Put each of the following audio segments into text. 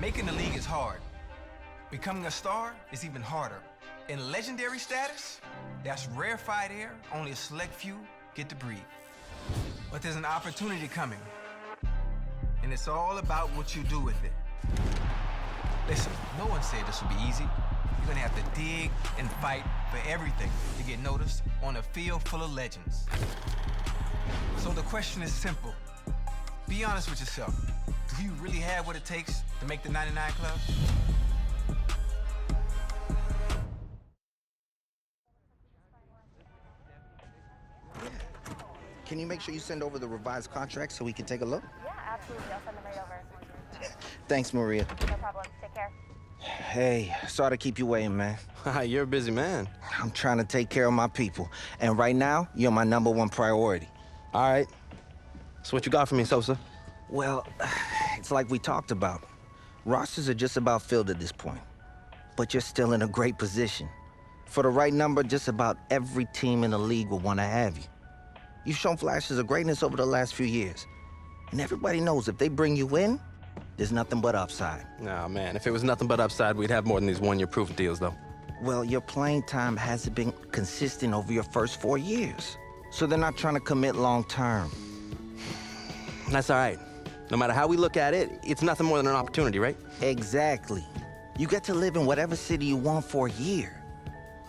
Making the league is hard. Becoming a star is even harder. In legendary status, that's rarefied air only a select few get to breathe. But there's an opportunity coming, and it's all about what you do with it. Listen, no one said this would be easy. You're gonna have to dig and fight for everything to get noticed on a field full of legends. So the question is simple. Be honest with yourself. Do you really have what it takes to make the 99 Club? Can you make sure you send over the revised contract so we can take a look? Yeah, absolutely. I'll send them right over. Thanks, Maria. No problem. Take care. Hey, sorry to keep you waiting, man. You're a busy man. I'm trying to take care of my people. And right now, you're my #1 priority. All right. So what you got for me, Sosa? Well, it's like we talked about. Rosters are just about filled at this point. But you're still in a great position. For the right number, just about every team in the league will want to have you. You've shown flashes of greatness over the last few years. And everybody knows if they bring you in, there's nothing but upside. Nah, man, if it was nothing but upside, we'd have more than these one-year proof deals, though. Well, your playing time hasn't been consistent over your first 4 years. So they're not trying to commit long-term. That's all right. No matter how we look at it, it's nothing more than an opportunity, right? Exactly. You get to live in whatever city you want for a year.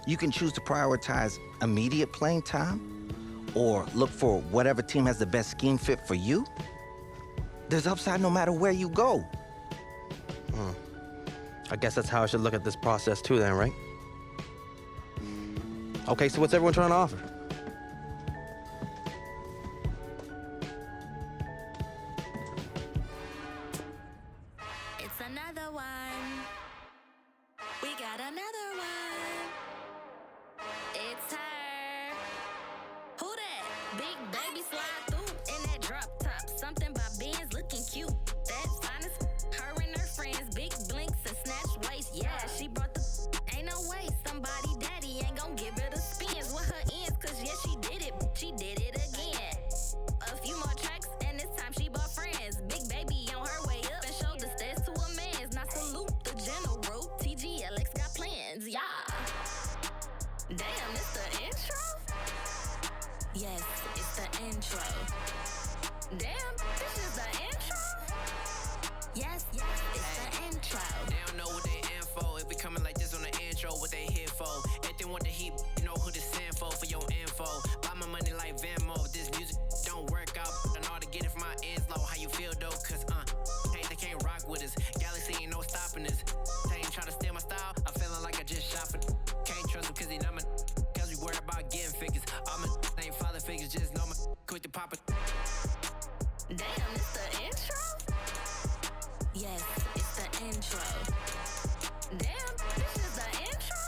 You can choose to prioritize immediate playing time or look for whatever team has the best scheme fit for you. There's upside no matter where you go. I guess that's how I should look at this process too then, right? Okay, so what's everyone trying to offer? It's another one. We got another one. It's her. Who that? Big baby slide through in that drop top. Something by Benz looking cute. That's honest. Her and her friends, big blinks and snatch waist. Yeah, she brought the. Ain't no way somebody daddy ain't gon' give her the spins with her ends. Cause yeah, she did it. She did it again. A few more tracks and this time she bought friends. Big baby on her way up and showed the stairs to a man's. Now salute the general. TGLX got plans, yeah. Damn, it's the intro? Yes, it's the intro. Damn, this is the intro? Yes, it's the intro. They don't know what they in for. If we coming like this on the intro, what they here for? If they want the heat, you know who to send for your info. Buy my money like Venmo. If this music don't work out, I know how to get it from my ends low. How you feel though? Cause hey, they can't rock with us. Galaxy ain't no stopping us. They ain't trying to steal my style. I'm feeling like I just shot for. Can't trust them cause they not my. Cause we worried about getting figures. All my ain't father figures, just know my quick to pop it. Damn, it's the intro? Yes, it's the intro. Damn, this is the intro?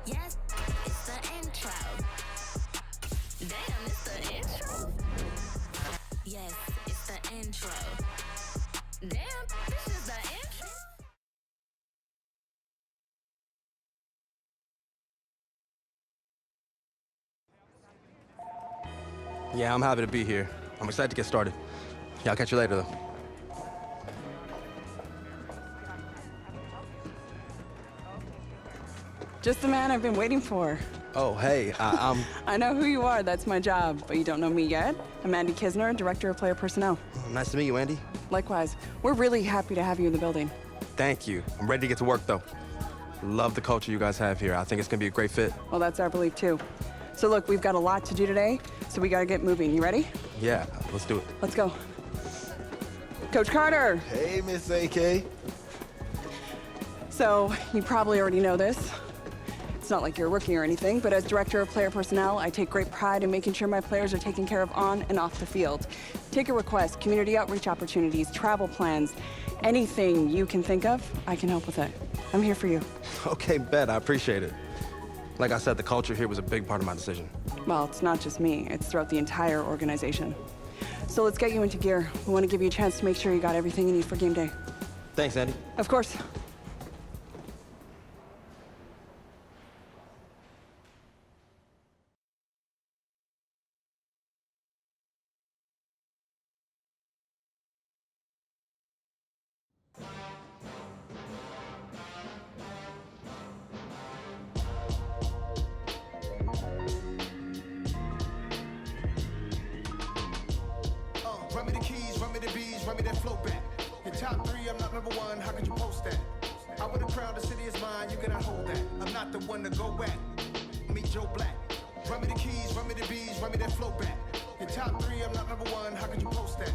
Yes, it's the intro. Damn, it's the intro? Yes, it's the intro. Damn, this is the intro? Yeah, I'm happy to be here. I'm excited to get started. Yeah, I'll catch you later, though. Just the man I've been waiting for. Oh, hey, I'm... I know who you are, that's my job, but you don't know me yet. I'm Andy Kisner, Director of Player Personnel. Nice to meet you, Andy. Likewise, we're really happy to have you in the building. Thank you. I'm ready to get to work, though. Love the culture you guys have here. I think it's gonna be a great fit. Well, that's our belief, too. So look, we've got a lot to do today, so we gotta get moving. You ready? Yeah, let's do it. Let's go. Coach Carter! Hey, Miss AK. So, you probably already know this. It's not like you're a rookie or anything, but as Director of Player Personnel, I take great pride in making sure my players are taken care of on and off the field. Take a request, community outreach opportunities, travel plans, anything you can think of, I can help with it. I'm here for you. Okay, bet. I appreciate it. Like I said, the culture here was a big part of my decision. Well, it's not just me, it's throughout the entire organization. So let's get you into gear. We want to give you a chance to make sure you got everything you need for game day. Thanks, Andy. Of course. that flow back. Your top 3, I'm not number 1, how could you post that? I would have crowned the city is mine, you cannot hold that. I'm not the one to go back. Meet Joe Black. Run me the keys, run me the bees, run me that flow back. Your top 3, I'm not number 1, how could you post that?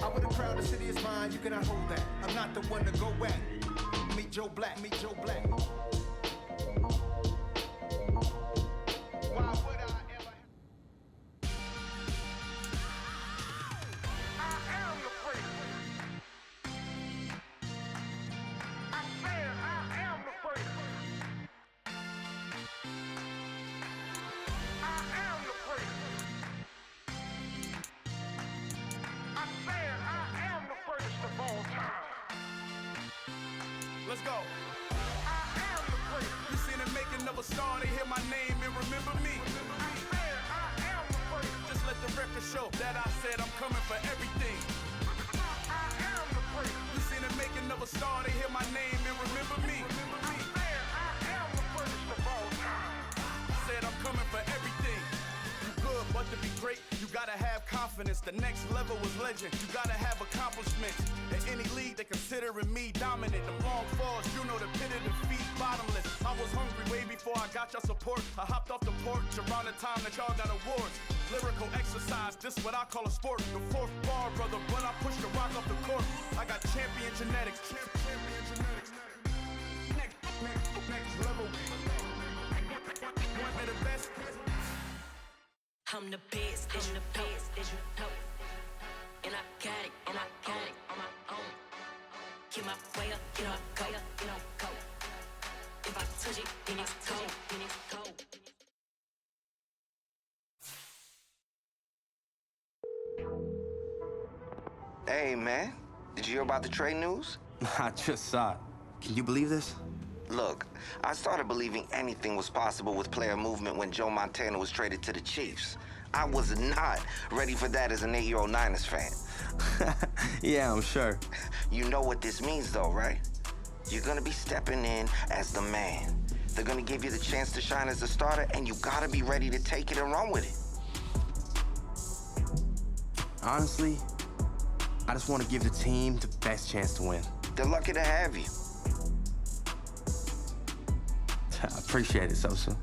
I would have crowned the city is mine, you cannot hold that. I'm not the one to go back. Meet Joe Black, meet Joe Black. Why would I ever? I am the greatest. I said I am the greatest. I am the greatest. I said I am the greatest of all time. Let's go. I am the greatest. You seen the making of a star, they hear my name and remember me. I said I am the greatest. Just let the record show that I said I'm coming for everything. I am the greatest. You seen the making of a star, they hear my name and remember me. I said I am the greatest of all time. Said I'm coming for everything. You good, but to be great, you gotta have confidence. The next level was legend. You gotta have accomplishments. In any league, they considering me dominant. Them long falls, you know the pit of defeat, bottomless. I was hungry way before I got your support. I hopped off the porch around the time that y'all got awards. Lyrical exercise, this what I call a sport. The 4th bar, brother, when I push the rock off the court. I got champion genetics. Champion genetics. Next level. One of the best. I'm the best, is you the best, is you know. And I got it, and I got it on my own. Get my way up, get up, go, you know, go. If I touch it, then it's cold, then it's cold. Hey, man. Did you hear about the trade news? I just saw it. Can you believe this? Look, I started believing anything was possible with player movement when Joe Montana was traded to the Chiefs. I was not ready for that as an 8-year-old Niners fan. Yeah, I'm sure. You know what this means, though, right? You're gonna be stepping in as the man. They're gonna give you the chance to shine as a starter, and you gotta be ready to take it and run with it. Honestly, I just want to give the team the best chance to win. They're lucky to have you. I appreciate it, Sosa.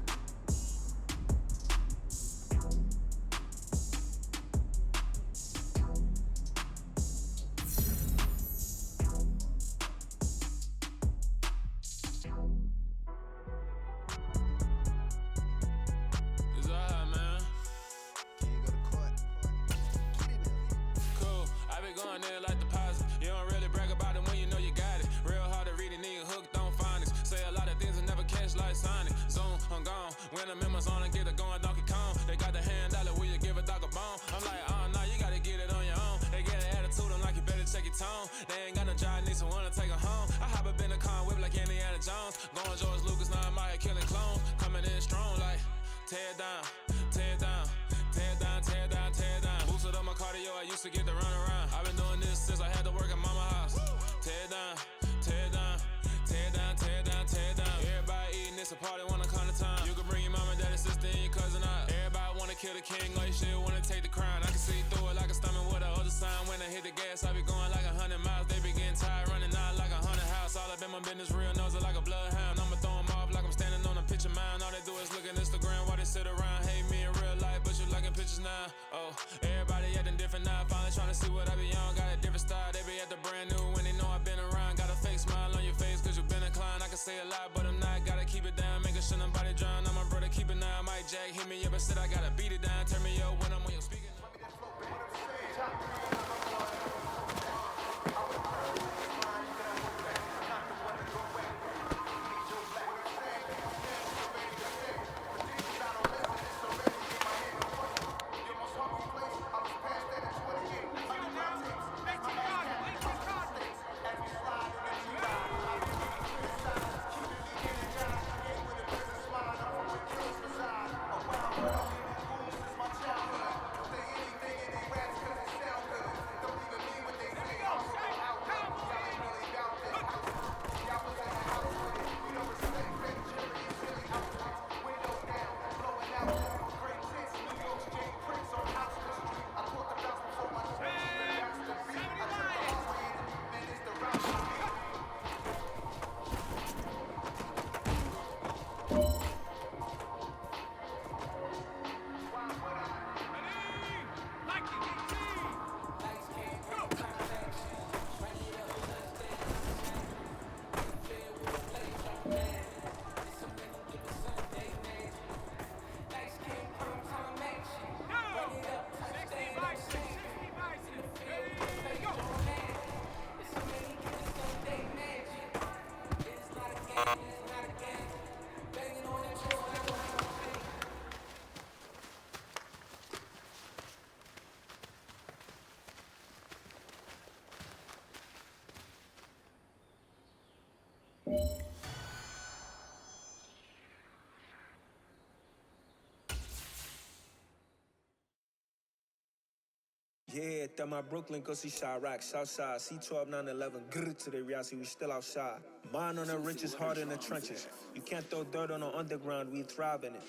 Yeah, that my Brooklyn, go see Chirac, Southside, C12, 911, grr to the reality, we still outside. Mine on the riches, hard in the trenches. You can't throw dirt on the underground, we thrive in it.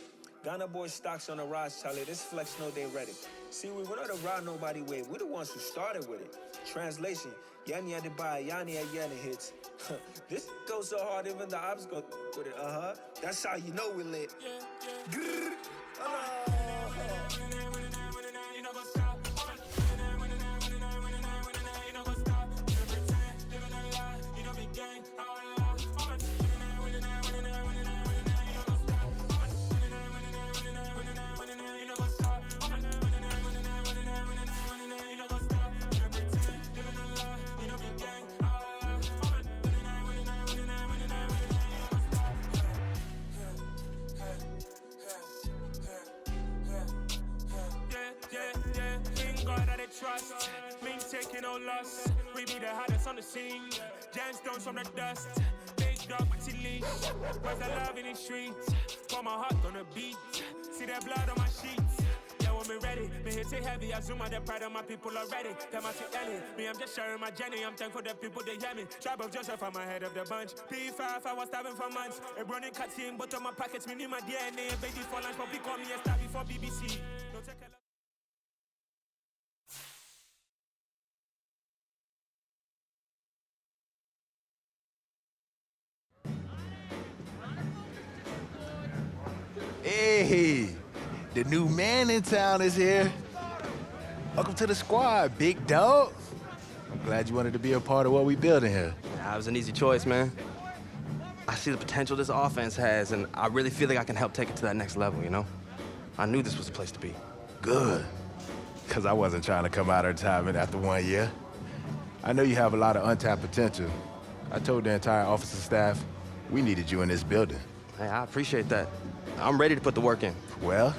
Ghana boys stocks on the rise, Charlie, this flex know they ready. See, we not to ride nobody way, we the ones who started with it. Translation, Yanni had to buy, Yanni had Yanni hits. This goes so hard, even the ops go with it, That's how you know we lit. Grr, trust, me taking no loss. We be the hottest on the scene. Gemstones from the dust. Big dog with leash. Where's the love in the streets? Pour my heart on the beat. See that blood on my sheets. Yeah, when me ready, me hit it heavy. I zoom out the pride of my people already. Tell my Ellie, me I'm just sharing my journey. I'm thankful the people they hear me. Tribe of Joseph, I'm ahead of the bunch. P5, I was starving for months. A running cutscene, but on my pockets, me need my DNA. Baby for lunch, but we call me a star before BBC. Don't take a lot. Hey, the new man in town is here. Welcome to the squad, big dog. I'm glad you wanted to be a part of what we building here. That was an easy choice, man. I see the potential this offense has, and I really feel like I can help take it to that next level, you know? I knew this was the place to be. Good, because I wasn't trying to come out of retirement after 1 year. I know you have a lot of untapped potential. I told the entire office and staff we needed you in this building. Hey, I appreciate that. I'm ready to put the work in. Well,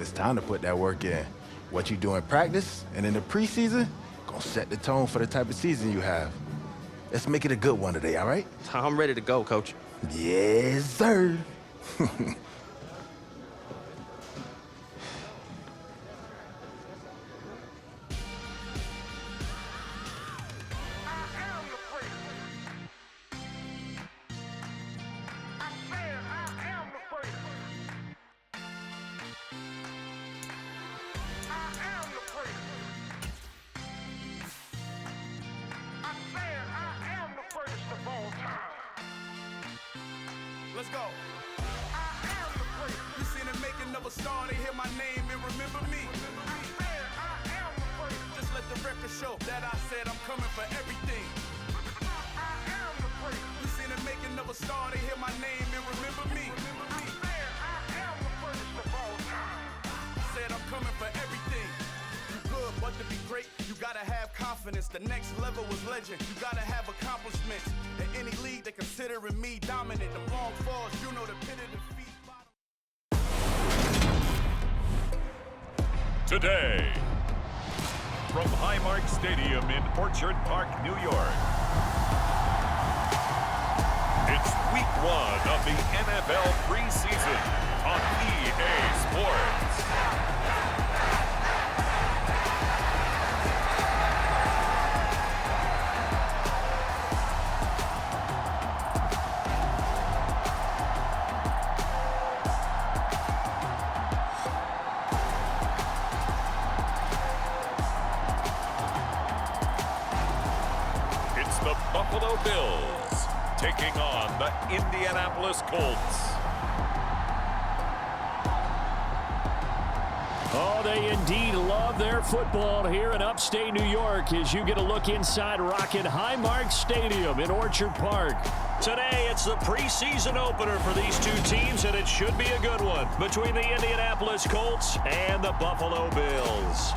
it's time to put that work in. What you do in practice and in the preseason gonna set the tone for the type of season you have. Let's make it a good one today, all right? I'm ready to go, Coach. Yes, sir. Let's go. I am the great. You seen the making of a star, they hear my name and remember me. I am the great. Just let the record show that I said I'm coming for everything. I am the great. You seen the making of a star, they hear my name and remember me. I am the greatest of all time. Said I'm coming for everything. You good, but to be great, you gotta have confidence. The next level was legend. You gotta have accomplishments. In any league, they considering me dominant. The long falls, you know the pit of defeat. Today, from Highmark Stadium in Orchard Park, New York, it's week 1 of the NFL preseason on EA Sports. The Buffalo Bills taking on the Indianapolis Colts. Oh, they indeed love their football here in upstate New York as you get a look inside rocking Highmark Stadium in Orchard Park. Today, it's the preseason opener for these two teams, and it should be a good one between the Indianapolis Colts and the Buffalo Bills.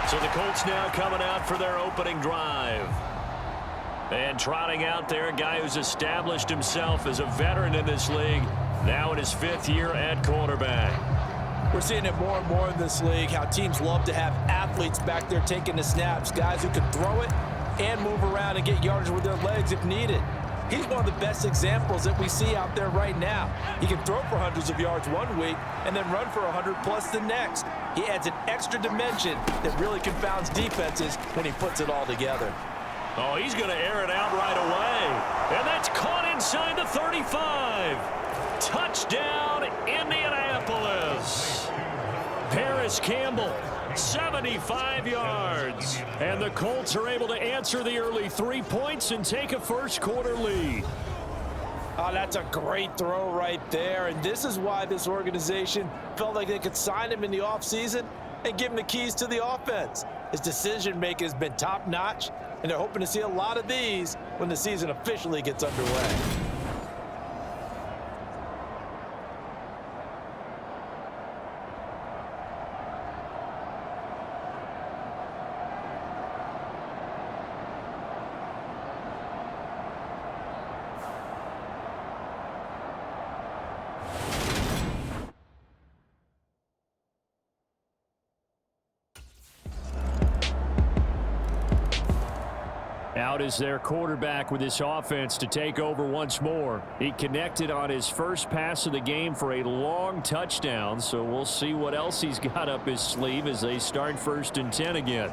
So the Colts now coming out for their opening drive. And trotting out there, a guy who's established himself as a veteran in this league, now in his 5th year at quarterback. We're seeing it more and more in this league, how teams love to have athletes back there taking the snaps, guys who can throw it and move around and get yardage with their legs if needed. He's one of the best examples that we see out there right now. He can throw for hundreds of yards one week and then run for 100+ the next. He adds an extra dimension that really confounds defenses when he puts it all together. Oh, he's going to air it out right away. And that's caught inside the 35. Touchdown, Indianapolis. Paris Campbell, 75 yards. And the Colts are able to answer the early 3 points and take a first-quarter lead. Oh, that's a great throw right there. And this is why this organization felt like they could sign him in the offseason and give him the keys to the offense. His decision-making has been top-notch, and they're hoping to see a lot of these when the season officially gets underway. Out is their quarterback with this offense to take over once more. He connected on his first pass of the game for a long touchdown, so we'll see what else he's got up his sleeve as they start 1st and 10 again.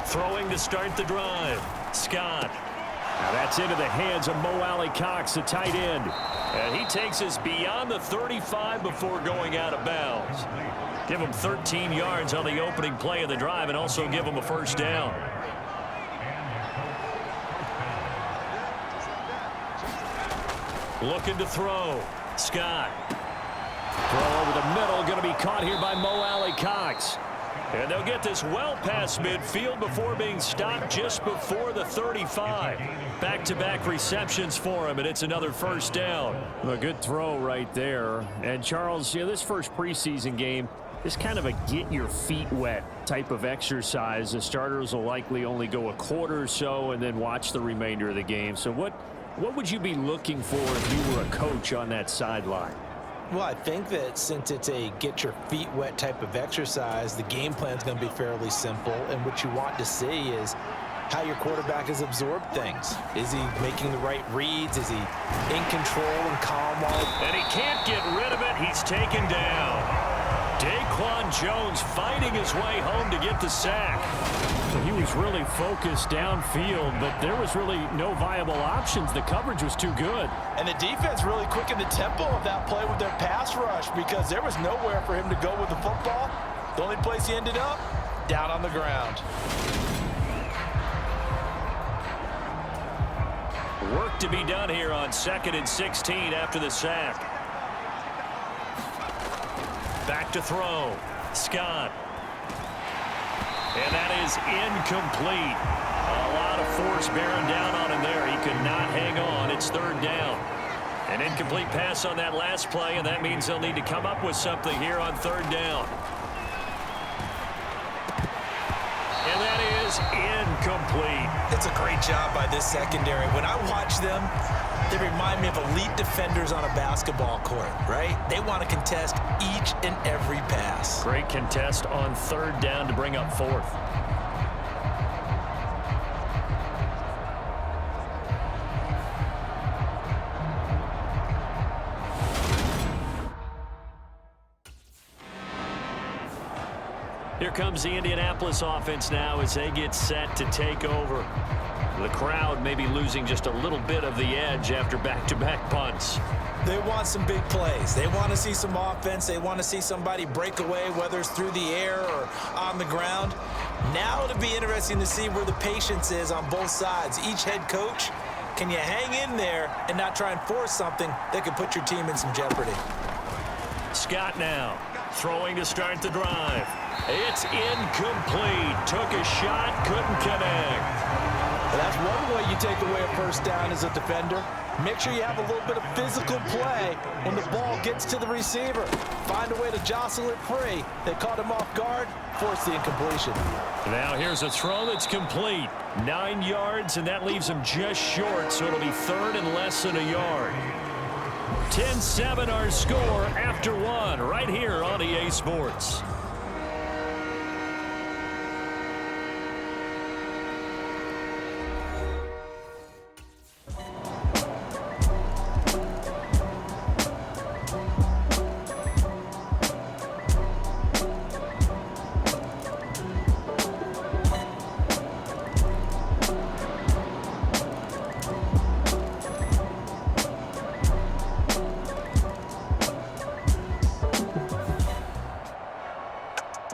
Throwing to start the drive. Scott. Now that's into the hands of Mo Alley-Cox, the tight end. And he takes us beyond the 35 before going out of bounds. Give him 13 yards on the opening play of the drive and also give him a first down. Looking to throw. Scott. Throw over the middle, going to be caught here by Mo Alley-Cox. And they'll get this well past midfield before being stopped just before the 35. Back-to-back receptions for him, and it's another first down. A good throw right there. And, Charles, this first preseason game is kind of a get-your-feet-wet type of exercise. The starters will likely only go a quarter or so and then watch the remainder of the game. So what would you be looking for if you were a coach on that sideline? Well, I think that since it's a get-your-feet-wet type of exercise, the game plan is going to be fairly simple. And what you want to see is how your quarterback has absorbed things. Is he making the right reads? Is he in control and calm? And he can't get rid of it. He's taken down. Daquan Jones fighting his way home to get the sack. So he was really focused downfield, but there was really no viable options. The coverage was too good. And the defense really quickened the tempo of that play with their pass rush because there was nowhere for him to go with the football. The only place he ended up, down on the ground. Work to be done here on 2nd and 16 after the sack. Back to throw. Scott. And that is incomplete. A lot of force bearing down on him there. He could not hang on. It's 3rd down. An incomplete pass on that last play, and that means they'll need to come up with something here on 3rd down. And that is incomplete. It's a great job by this secondary. When I watch them, they remind me of elite defenders on a basketball court, right? They want to contest each and every pass. Great contest on 3rd down to bring up 4th. Here comes the Indianapolis offense now as they get set to take over. The crowd may be losing just a little bit of the edge after back-to-back punts. They want some big plays. They want to see some offense. They want to see somebody break away, whether it's through the air or on the ground. Now it'll be interesting to see where the patience is on both sides. Each head coach, can you hang in there and not try and force something that could put your team in some jeopardy? Scott now throwing to start the drive. It's incomplete. Took a shot, couldn't connect. Well, that's one way you take away a first down as a defender. Make sure you have a little bit of physical play when the ball gets to the receiver. Find a way to jostle it free. They caught him off guard, forced the incompletion. Now here's a throw that's complete. 9 yards, and that leaves him just short, so it'll be third and less than a yard. 10-7 our score after one right here on EA Sports.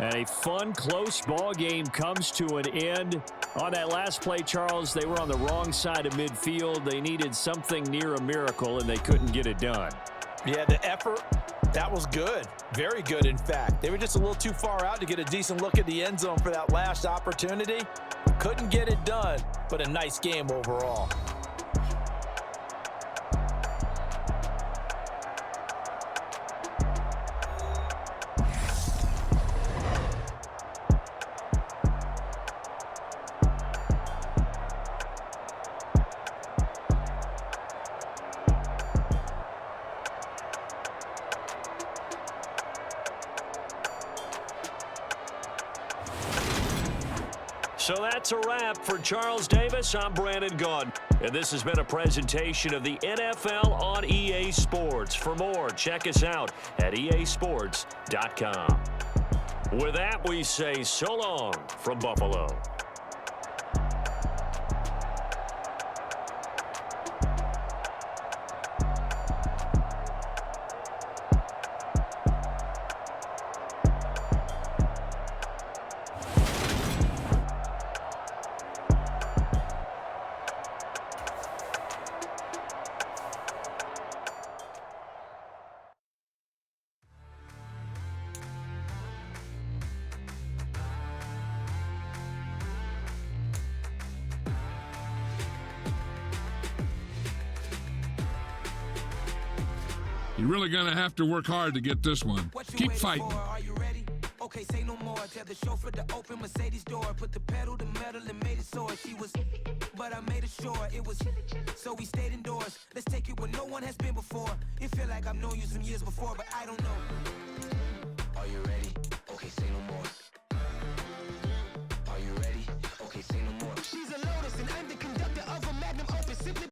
And a fun, close ball game comes to an end. On that last play, Charles, they were on the wrong side of midfield. They needed something near a miracle, and they couldn't get it done. Yeah, the effort, that was good. Very good, in fact. They were just a little too far out to get a decent look at the end zone for that last opportunity. Couldn't get it done, but a nice game overall. So that's a wrap for Charles Davis. I'm Brandon Gaudin. And this has been a presentation of the NFL on EA Sports. For more, check us out at easports.com. With that, we say so long from Buffalo. You're really going to have to work hard to get this one. Keep fighting. Okay, say no more. Tell the chauffeur to open Mercedes door. Put the pedal to metal and made it soar. She was, but I made it sure it was. So we stayed indoors. Let's take it where no one has been before. It feel like I've known you some years before, but I don't know. Are you ready? Okay, say no more. Are you ready? Okay, say no more. She's a Lotus and I'm the conductor of a Magnum Opus. Simply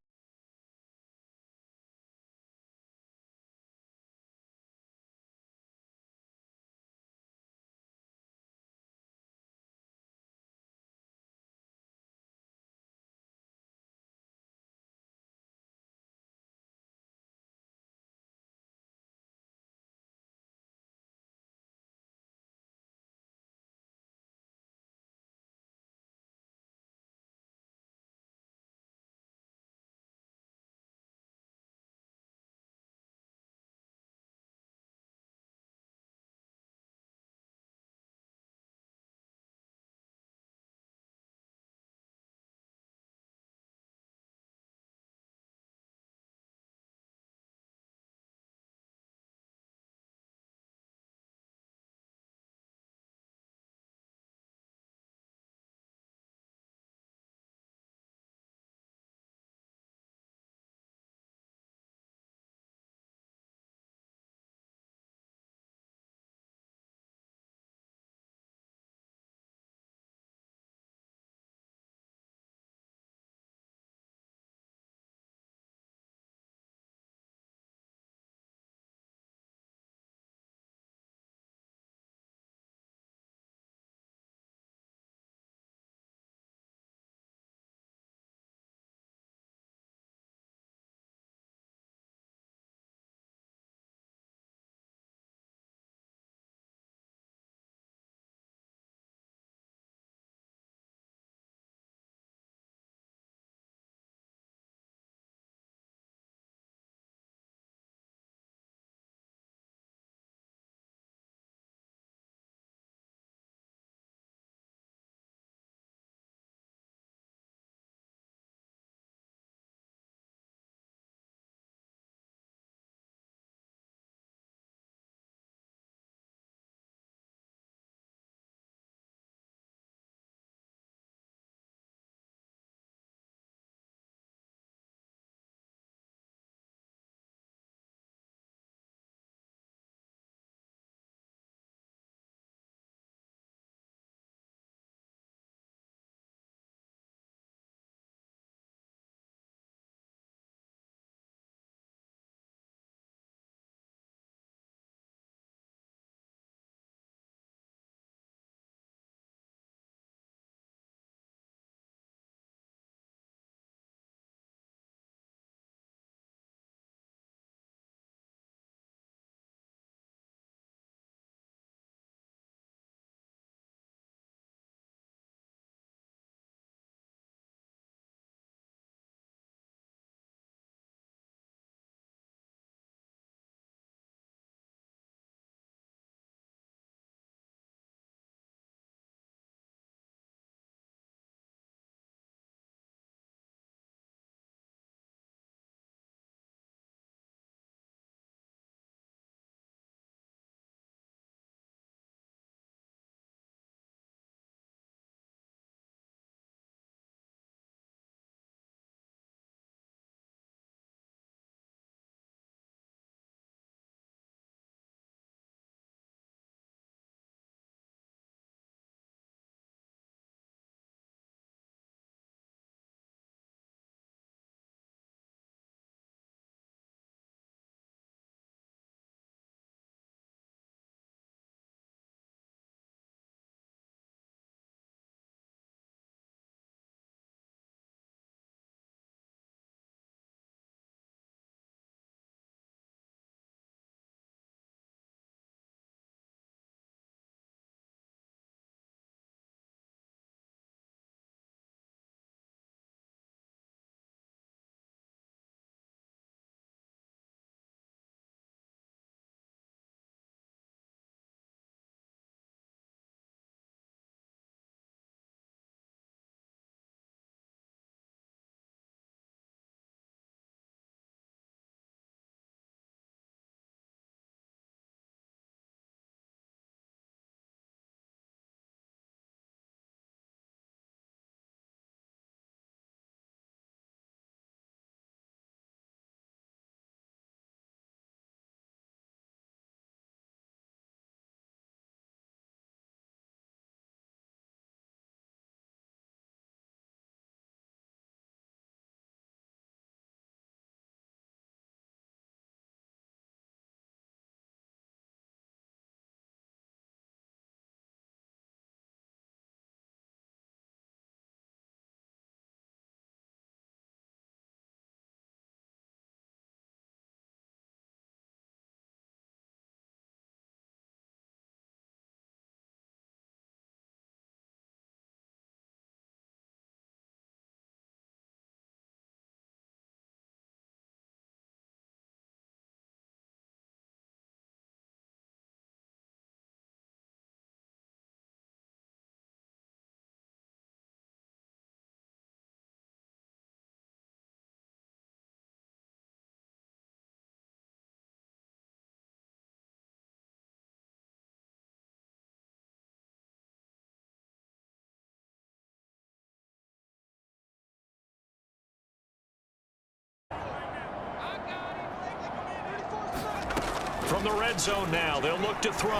From the red zone now, they'll look to throw.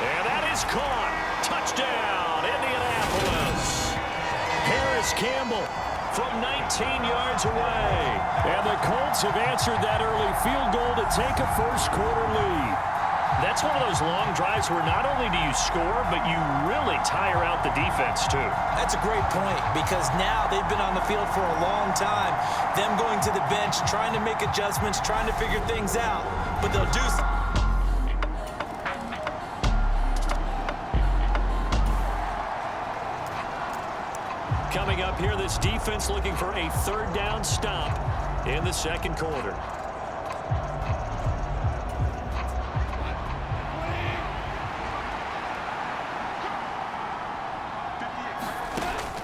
And that is caught. Touchdown, Indianapolis. Harris Campbell from 19 yards away. And the Colts have answered that early field goal to take a first-quarter lead. That's one of those long drives where not only do you score, but you really tire out the defense, too. That's a great point because now they've been on the field for a long time. Them going to the bench, trying to make adjustments, trying to figure things out. But they'll do so. Coming up here, this defense looking for a third down stop in the second quarter.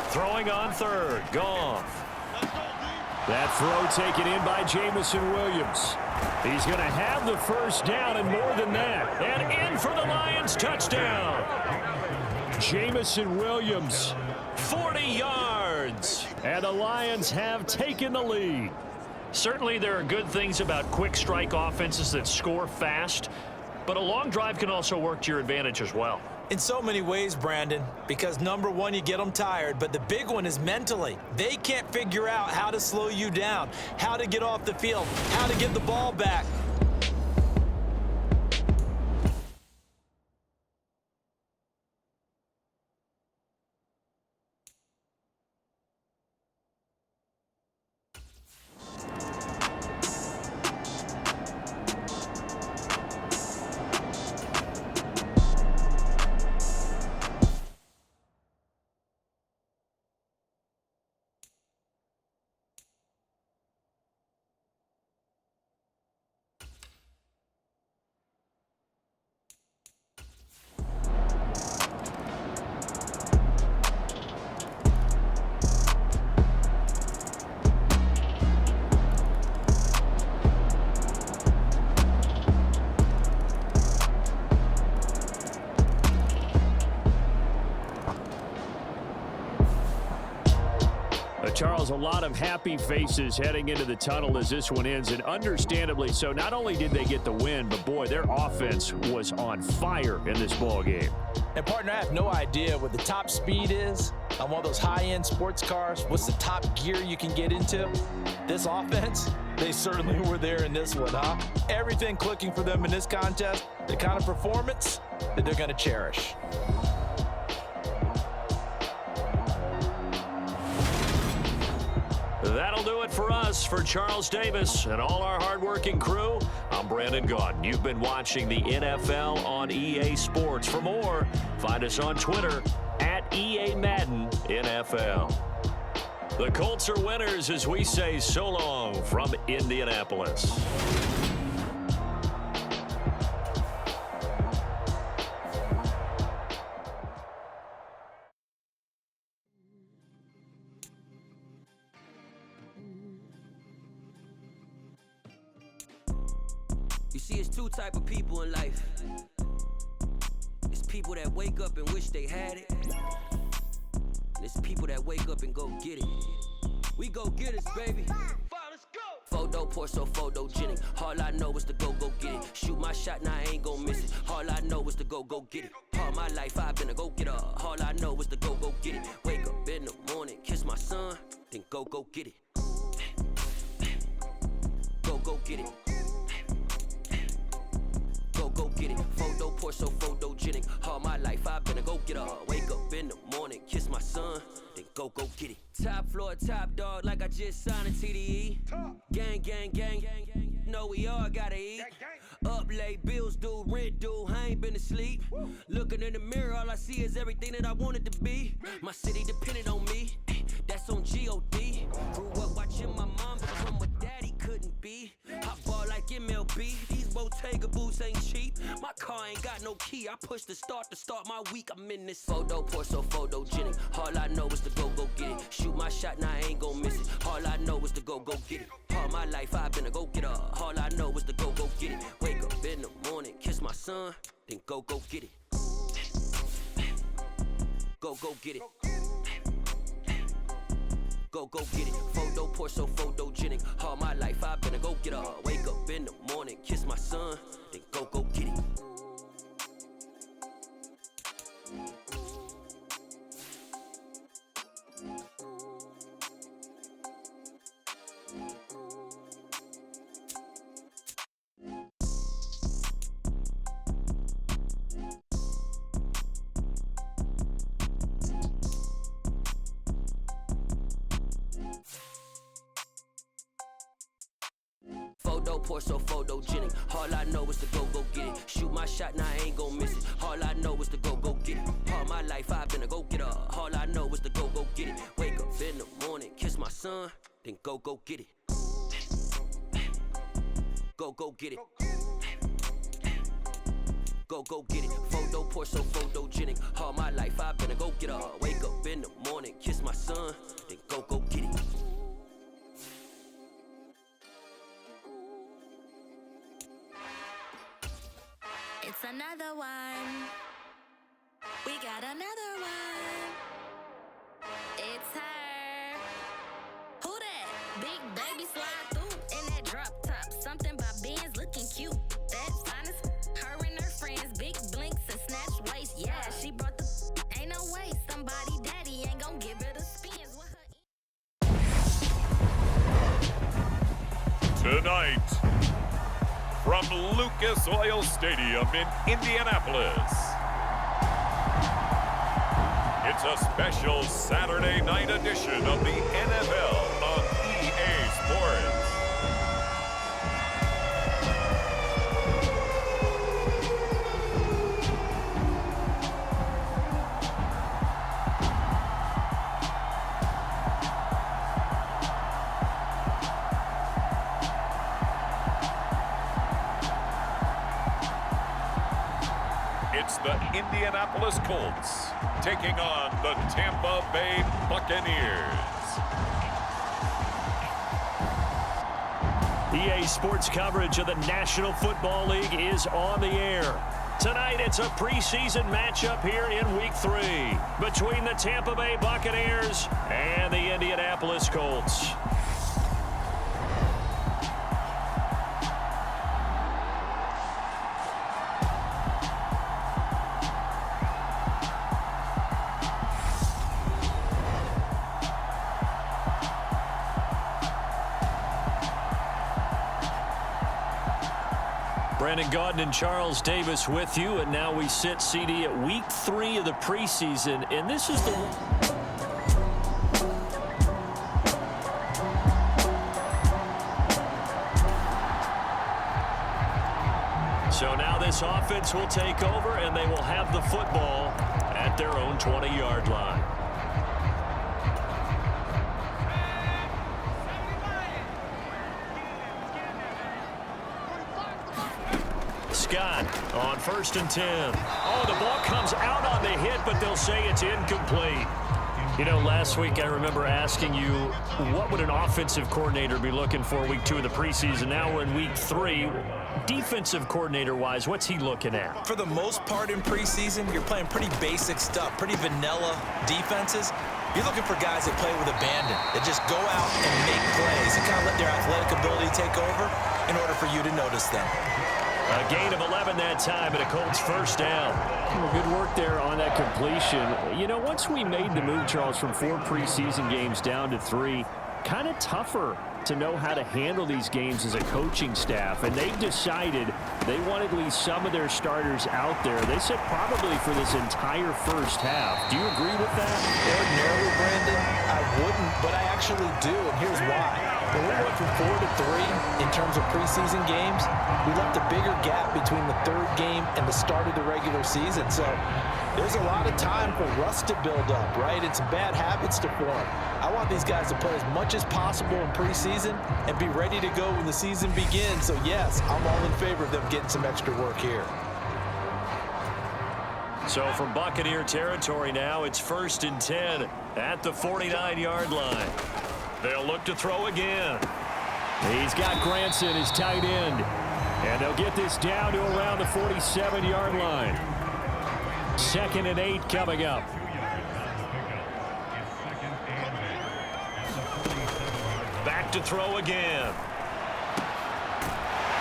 Throwing on third, Goff. That throw taken in by Jamison Williams. He's going to have the first down and more than that. And in for the Lions touchdown. Jamison Williams, 40 yards. And the Lions have taken the lead. Certainly there are good things about quick strike offenses that score fast, but a long drive can also work to your advantage as well. In so many ways, Brandon, because number one, you get them tired, but the big one is mentally. They can't figure out how to slow you down, how to get off the field, how to get the ball back. Charles, a lot of happy faces heading into the tunnel as this one ends, and understandably so. Not only did they get the win, but boy, their offense was on fire in this ball game. And partner, I have no idea what the top speed is on one of those high-end sports cars. What's the top gear you can get into? This offense, they certainly were there in this one, huh? Everything clicking for them in this contest, the kind of performance that they're going to cherish. That'll do it for us. For Charles Davis and all our hardworking crew, I'm Brandon Gaudin. You've been watching the NFL on EA Sports. For more, find us on Twitter at EA Madden NFL. The Colts are winners as we say so long from Indianapolis. You see, it's two type of people in life. It's people that wake up and wish they had it. And it's people that wake up and go get it. We go get it, baby. Let's go. Photo poor, so photogenic. All I know is to go get it. Shoot my shot, now I ain't gon' miss it. All I know is to go get it. All my life I've been a go-getter. All I know is to go get it. Wake up in the morning, kiss my son, then go get it. Go get it. Go get it. Photo poor, so photogenic. All my life I've been a go-getter. Wake up in the morning, kiss my son, then go get it. Top floor, top dog, like I just signed a TDE. Gang, gang, gang, gang, gang. Know we all gotta eat. Up late, bills due, rent due, I ain't been asleep. Looking in the mirror, all I see is everything that I wanted to be. My city depended on me, that's on G.O.D. Grew up watching my mom become what daddy couldn't be. I ball like MLB, these Bottega boots ain't cheap. My car ain't got no key, I push the start to start my week. I'm in this photo poor, so photogenic. All I know is to go get it. Shoot my shot, now I ain't gon' miss it. All I know is to go get it. All my life I've been a go-getter. All I know is to go get it. Wake up in the morning, kiss my son, then go get it. Go get it. go get it. Photo poor, so photogenic. All my life I've been a go-getter. Wake up in the morning, kiss my son, then go get it. Photo poor, so photogenic. All I know is to go get it. Shoot my shot, now I ain't gon' miss it. All I know is to go get it. All my life I've been a go-getter. All I know is to go get it. Wake up in the morning, kiss my son, then go get it. Go get it. Go get it. Photo poor, so photogenic. All my life I've been a go-getter. Wake up in the morning, kiss my son, then go get it. It's another one. We got another one. It's her. Who that? Big baby slide through in that drop top. Something about Benz looking cute. That finest. Her and her friends. Big blinks and snatch waist. Yeah, she brought the. Ain't no way. Somebody daddy ain't gon' give her the spins with her. Tonight, from Lucas Oil Stadium in Indianapolis, it's a special Saturday night edition of the NFL on EA Sports. It's the Indianapolis Colts taking on the Tampa Bay Buccaneers. EA Sports coverage of the National Football League is on the air. Tonight, it's a preseason matchup here in Week 3 between the Tampa Bay Buccaneers and the Indianapolis Colts. Brandon Gaudin and Charles Davis with you, and now we sit CD at Week 3 of the preseason, and this is the... So now this offense will take over, and they will have the football at their own 20-yard line. Scott on 1st and 10. Oh, the ball comes out on the hit, but they'll say it's incomplete. You know, last week I remember asking you, what would an offensive coordinator be looking for Week 2 of the preseason? Now we're in Week 3. Defensive coordinator-wise, what's he looking at? For the most part in preseason, you're playing pretty basic stuff, pretty vanilla defenses. You're looking for guys that play with abandon, that just go out and make plays and kind of let their athletic ability take over in order for you to notice them. A gain of 11 that time, and a Colts first down. Well, good work there on that completion. You know, once we made the move, Charles, from 4 preseason games down to 3, kind of tougher to know how to handle these games as a coaching staff, and they've decided they wanted at least some of their starters out there. They said probably for this entire first half. Do you agree with that? Ordinarily, Brandon, I wouldn't, but I actually do, and here's why. When we went from 4 to 3 in terms of preseason games, we left a bigger gap between the 3rd game and the start of the regular season. So there's a lot of time for rust to build up, right? And some bad habits to form. I want these guys to play as much as possible in preseason and be ready to go when the season begins. So yes, I'm all in favor of them getting some extra work here. So from Buccaneer territory now, it's 1st and 10 at the 49-yard line. They'll look to throw again. He's got Granson, his tight end. And they'll get this down to around the 47-yard line. 2nd and 8 coming up. to throw again.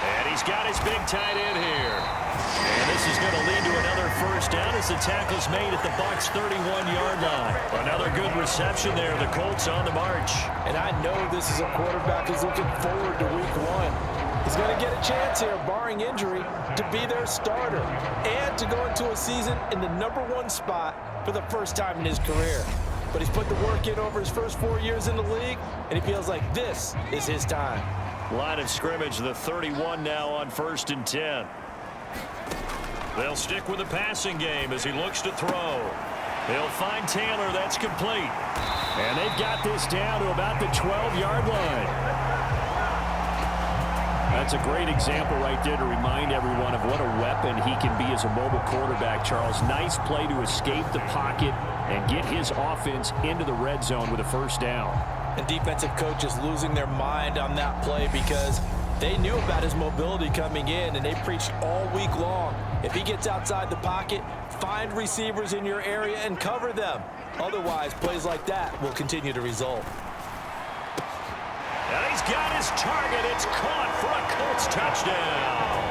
And he's got his big tight end here. And this is going to lead to another first down as the tackle's made at the Bucs' 31-yard line. Another good reception there. The Colts on the march. And I know this is a quarterback who's looking forward to week 1. He's going to get a chance here, barring injury, to be their starter and to go into a season in the #1 spot for the first time in his career. But he's put the work in over his first 4 years in the league, and he feels like this is his time. Line of scrimmage, the 31 now on 1st and 10. They'll stick with the passing game as he looks to throw. They'll find Taylor. That's complete. And they've got this down to about the 12-yard line. That's a great example right there to remind everyone of what a weapon he can be as a mobile quarterback, Charles. Nice play to escape the pocket and get his offense into the red zone with a first down. And defensive coaches losing their mind on that play because they knew about his mobility coming in, and they preached all week long. If he gets outside the pocket, find receivers in your area and cover them. Otherwise, plays like that will continue to result. And he's got his target. It's caught for a Colts touchdown.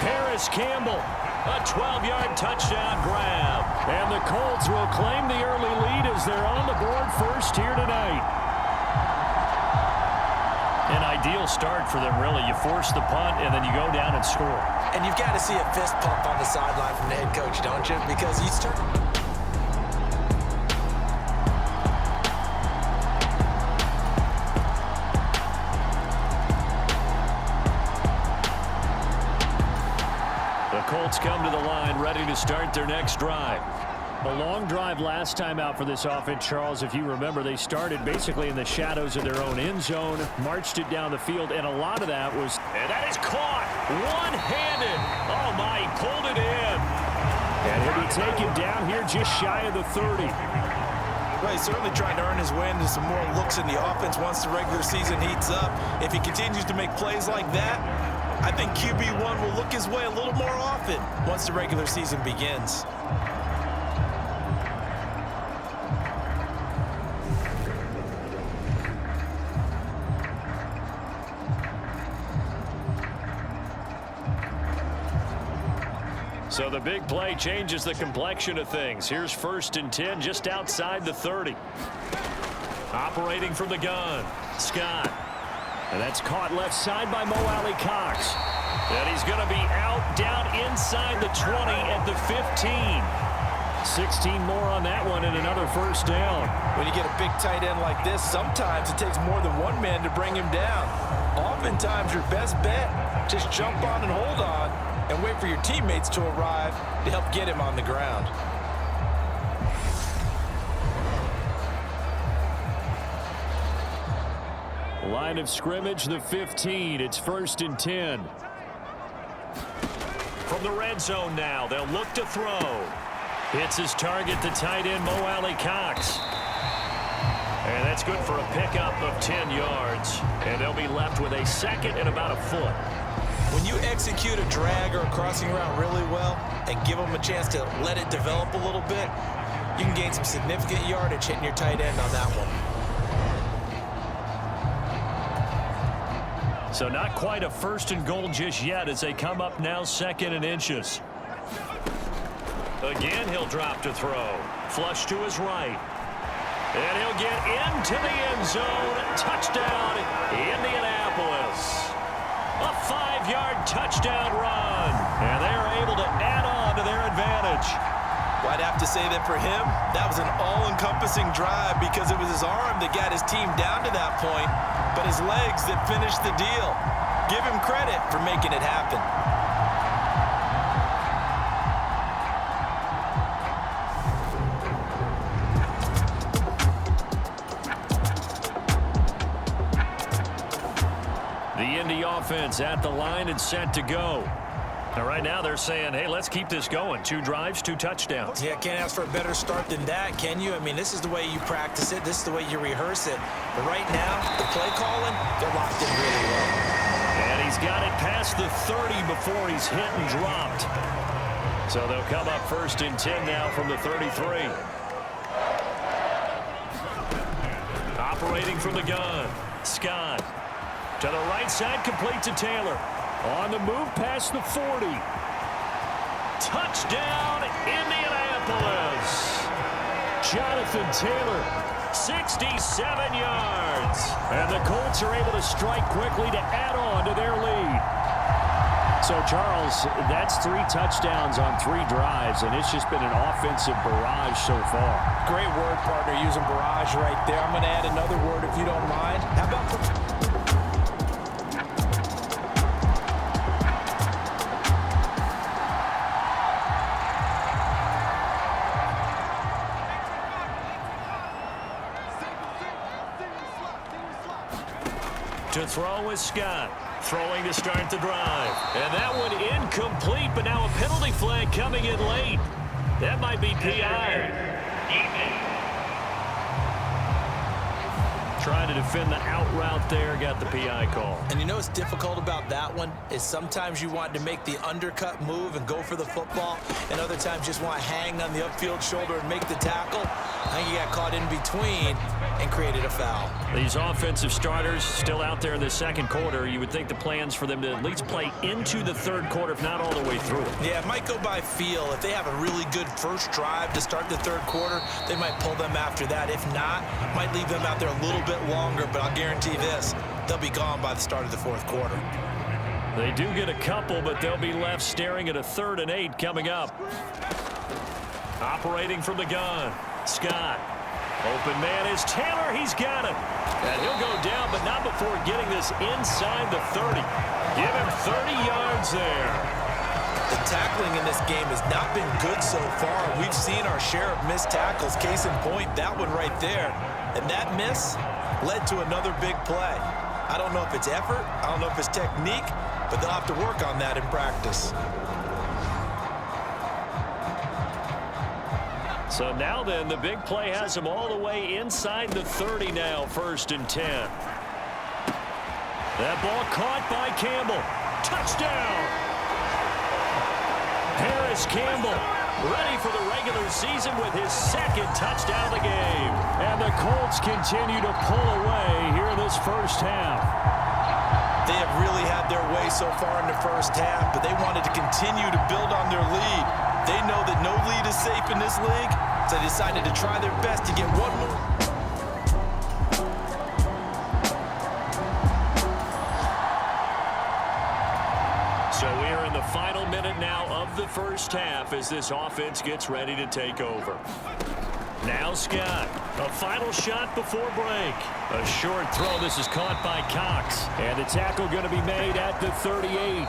Paris Campbell, a 12-yard touchdown grab. And the Colts will claim the early lead as they're on the board first here tonight. An ideal start for them, really. You force the punt, and then you go down and score. And you've got to see a fist pump on the sideline from the head coach, don't you? Because you start... The Colts come to the line, ready to start their next drive. A long drive last time out for this offense, Charles. If you remember, they started basically in the shadows of their own end zone, marched it down the field, and a lot of that was... And that is caught one-handed. Oh, my, he pulled it in. And he'll be taken down here just shy of the 30. Well, he's certainly trying to earn his way into some more looks in the offense once the regular season heats up. If he continues to make plays like that, I think QB1 will look his way a little more often once the regular season begins. So the big play changes the complexion of things. Here's 1st and 10 just outside the 30. Operating from the gun, Scott. And that's caught left side by Mo Alley Cox. And he's going to be out down inside the 20 at the 15. 16 more on that one and another first down. When you get a big tight end like this, sometimes it takes more than one man to bring him down. Oftentimes your best bet, just jump on and hold on and wait for your teammates to arrive to help get him on the ground. Line of scrimmage, the 15. It's 1st and 10. From the red zone now, they'll look to throw. Hits his target, the tight end, Mo Alley Cox. And that's good for a pickup of 10 yards. And they'll be left with a second and about a foot. When you execute a drag or a crossing route really well and give them a chance to let it develop a little bit, you can gain some significant yardage hitting your tight end on that one. So not quite a 1st and goal just yet as they come up now 2nd and inches. Again, he'll drop to throw. Flush to his right. And he'll get into the end zone. Touchdown, Indianapolis. A 5-yard touchdown run. And they are able to add on to their advantage. Well, I'd have to say that for him, that was an all-encompassing drive because it was his arm that got his team down to that point, but his legs that finished the deal. Give him credit for making it happen. The Indy offense at the line and set to go. Now, right now they're saying, hey, let's keep this going. 2 drives, 2 touchdowns. Yeah, can't ask for a better start than that, can you? I mean, this is the way you practice it. This is the way you rehearse it. But right now, the play calling, they're locked in really well. And he's got it past the 30 before he's hit and dropped. So they'll come up 1st and 10 now from the 33. Operating from the gun, Scott to the right side, complete to Taylor. On the move past the 40. Touchdown, Indianapolis. Jonathan Taylor, 67 yards. And the Colts are able to strike quickly to add on to their lead. So, Charles, that's 3 touchdowns on 3 drives, and it's just been an offensive barrage so far. Great word, partner, using barrage right there. I'm going to add another word if you don't mind. How about to throw is Scott. Throwing to start the drive. And that one incomplete, but now a penalty flag coming in late. That might be PI. Trying to defend the out route there, got the PI call. And you know what's difficult about that one is sometimes you want to make the undercut move and go for the football, and other times just want to hang on the upfield shoulder and make the tackle. I think you got caught in between and created a foul. These offensive starters still out there in the second quarter. You would think the plans for them to at least play into the third quarter, if not all the way through it. Yeah, it might go by feel. If they have a really good first drive to start the third quarter, they might pull them after that. If not, might leave them out there a little bit longer, but I'll guarantee this, they'll be gone by the start of the fourth quarter. They do get a couple, but they'll be left staring at a 3rd and 8 coming up. Operating from the gun, Scott. Open man is Taylor. He's got it. And he'll go down, but not before getting this inside the 30. Give him 30 yards there. The tackling in this game has not been good so far. We've seen our share of missed tackles. Case in point, that one right there. And that miss led to another big play. I don't know if it's effort. I don't know if it's technique, but they'll have to work on that in practice. So now then, the big play has him all the way inside the 30 now, 1st and 10. That ball caught by Campbell. Touchdown! Harris Campbell ready for the regular season with his 2nd touchdown of the game. And the Colts continue to pull away here in this first half. They have really had their way so far in the first half, but they wanted to continue to build on their lead. They know that no lead is safe in this league, so they decided to try their best to get one more. So we are in the final minute now of the first half as this offense gets ready to take over. Now Scott, a final shot before break. A short throw. This is caught by Cox. And the tackle going to be made at the 38.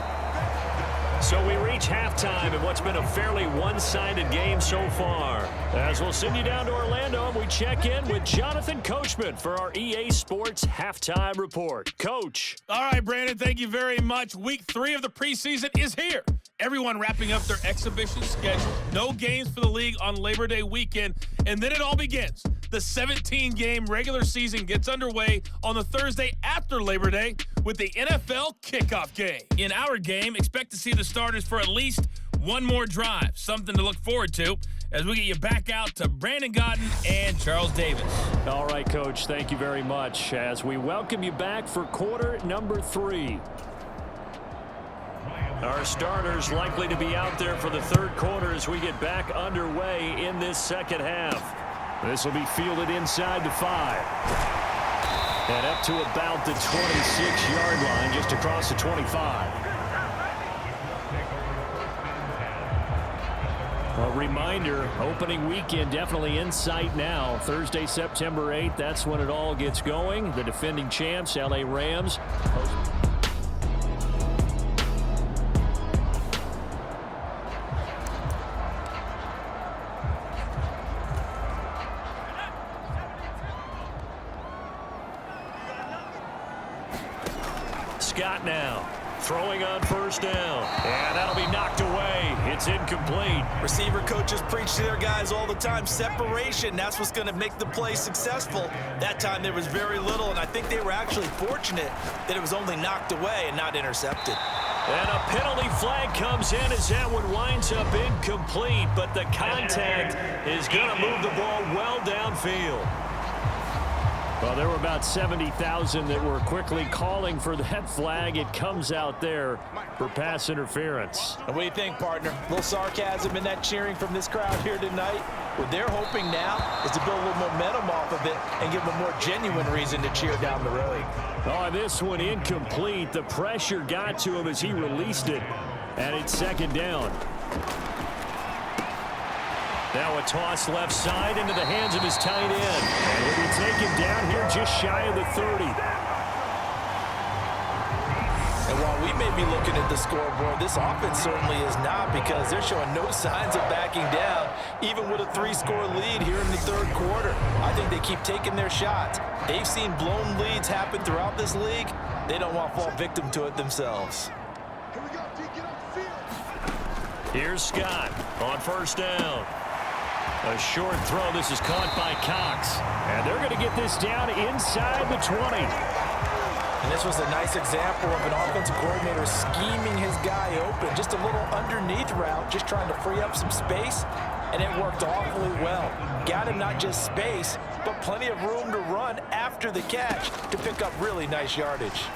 So we reach halftime in what's been a fairly one-sided game so far. As we'll send you down to Orlando, and we check in with Jonathan Coachman for our EA Sports Halftime Report. Coach. All right, Brandon, thank you very much. Week 3 of the preseason is here. Everyone wrapping up their exhibition schedule. No games for the league on Labor Day weekend. And then it all begins. The 17-game regular season gets underway on the Thursday after Labor Day with the NFL kickoff game. In our game, expect to see the starters for at least one more drive. Something to look forward to as we get you back out to Brandon Godden and Charles Davis. All right, Coach, thank you very much as we welcome you back for quarter number 3. Our starters likely to be out there for the third quarter as we get back underway in this second half. This will be fielded inside the 5. And up to about the 26-yard line, just across the 25. A reminder, opening weekend definitely in sight now. Thursday, September 8th, that's when it all gets going. The defending champs, LA Rams. Scott now, throwing on first down. And that'll be knocked away. It's incomplete. Receiver coaches preach to their guys all the time. Separation, that's what's going to make the play successful. That time there was very little, and I think they were actually fortunate that it was only knocked away and not intercepted. And a penalty flag comes in as that one winds up incomplete, but the contact is going to move the ball well downfield. Well, there were about 70,000 that were quickly calling for that flag. It comes out there for pass interference. And what do you think, partner? A little sarcasm in that cheering from this crowd here tonight. What they're hoping now is to build a little momentum off of it and give them a more genuine reason to cheer down the road. Oh, this one incomplete. The pressure got to him as he released it, and it's second down. Now a toss left side into the hands of his tight end. And he'll be taken down here just shy of the 30. And while we may be looking at the scoreboard, this offense certainly is not, because they're showing no signs of backing down, even with a 3-score lead here in the third quarter. I think they keep taking their shots. They've seen blown leads happen throughout this league. They don't want to fall victim to it themselves. Here's Scott on first down. A short throw. This is caught by Cox. And they're going to get this down inside the 20. And this was a nice example of an offensive coordinator scheming his guy open. Just a little underneath route, just trying to free up some space. And it worked awfully well. Got him not just space, but plenty of room to run after the catch to pick up really nice yardage.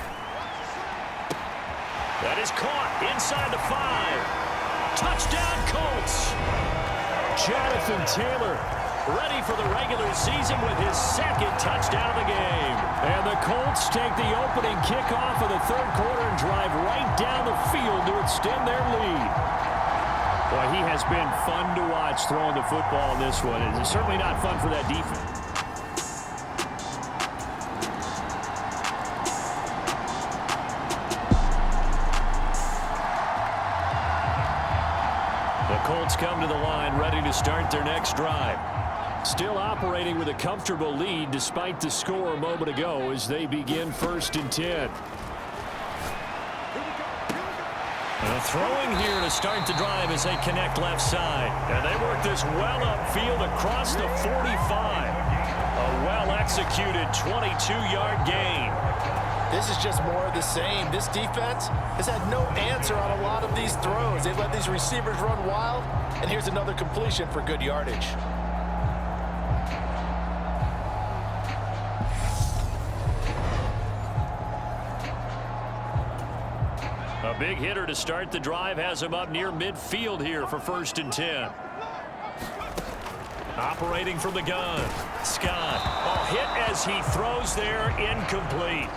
That is caught inside the 5. Touchdown, Colts. Jonathan Taylor ready for the regular season with his second touchdown of the game. And the Colts take the opening kickoff of the third quarter and drive right down the field to extend their lead. Boy, he has been fun to watch throwing the football in this one. It's certainly not fun for that defense. Colts come to the line ready to start their next drive. Still operating with a comfortable lead despite the score a moment ago as they begin 1st and 10. Throwing here to start the drive as they connect left side. And they work this well upfield across the 45. A well-executed 22-yard gain. This is just more of the same. This defense has had no answer on a lot of these throws. They've let these receivers run wild, and here's another completion for good yardage. A big hitter to start the drive has him up near midfield here for 1st and 10. Operating from the gun, Scott. Oh, hit as he throws there, incomplete.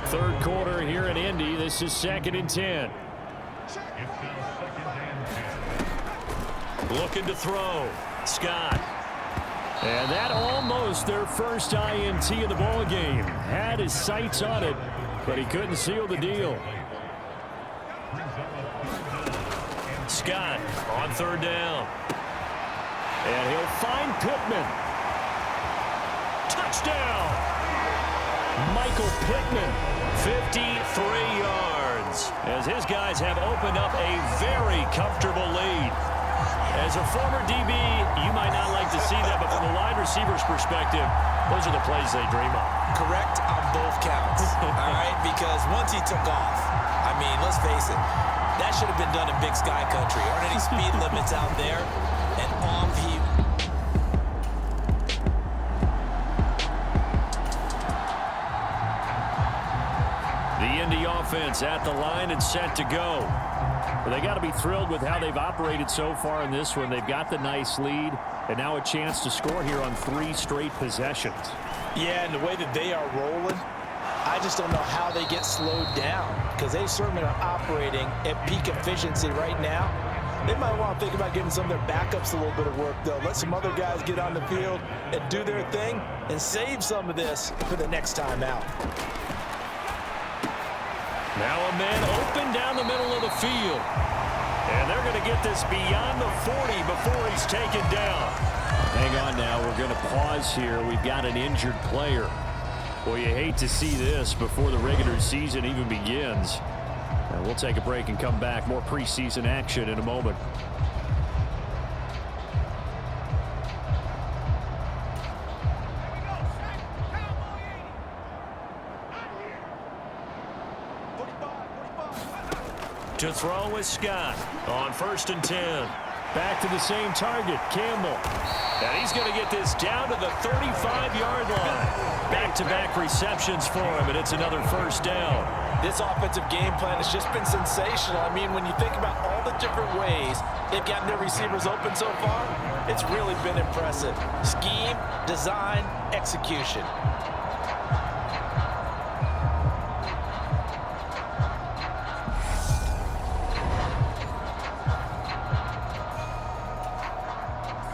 Third quarter here in Indy. This is 2nd and 10. Looking to throw. Scott. And that almost their first INT of the ball game. Had his sights on it, but he couldn't seal the deal. Scott on 3rd down. And he'll find Pittman. Touchdown! Michael Pittman, 53 yards, as his guys have opened up a very comfortable lead. As a former DB, you might not like to see that, but from the wide receiver's perspective, those are the plays they dream of. Correct on both counts, all right? Because once he took off, I mean, let's face it, that should have been done in Big Sky Country. Aren't any speed limits out there? And off he... The Indy offense at the line and set to go. Well, they got to be thrilled with how they've operated so far in this one. They've got the nice lead, and now a chance to score here on 3 straight possessions. Yeah, and the way that they are rolling, I just don't know how they get slowed down, because they certainly are operating at peak efficiency right now. They might want to think about giving some of their backups a little bit of work, though. Let some other guys get on the field and do their thing and save some of this for the next time out. Now a man open down the middle of the field. And they're going to get this beyond the 40 before he's taken down. Hang on now. We're going to pause here. We've got an injured player. Boy, you hate to see this before the regular season even begins. And we'll take a break and come back. More preseason action in a moment. To throw is Scott on 1st and 10. Back to the same target, Campbell. And he's going to get this down to the 35-yard line. back-to-back receptions for him, and it's another first down. This offensive game plan has just been sensational. I mean, when you think about all the different ways they've gotten their receivers open so far, it's really been impressive. Scheme, design, execution.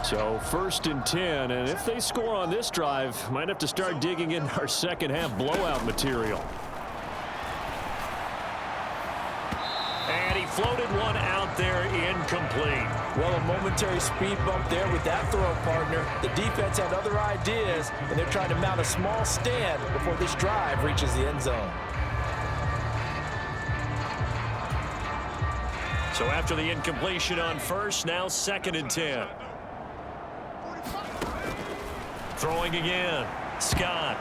So 1st and 10, and if they score on this drive, might have to start digging in our second half blowout material. And he floated one out there incomplete. Well, a momentary speed bump there with that throw, partner. The defense had other ideas, and they're trying to mount a small stand before this drive reaches the end zone. So after the incompletion on first, now 2nd and 10. Throwing again, Scott.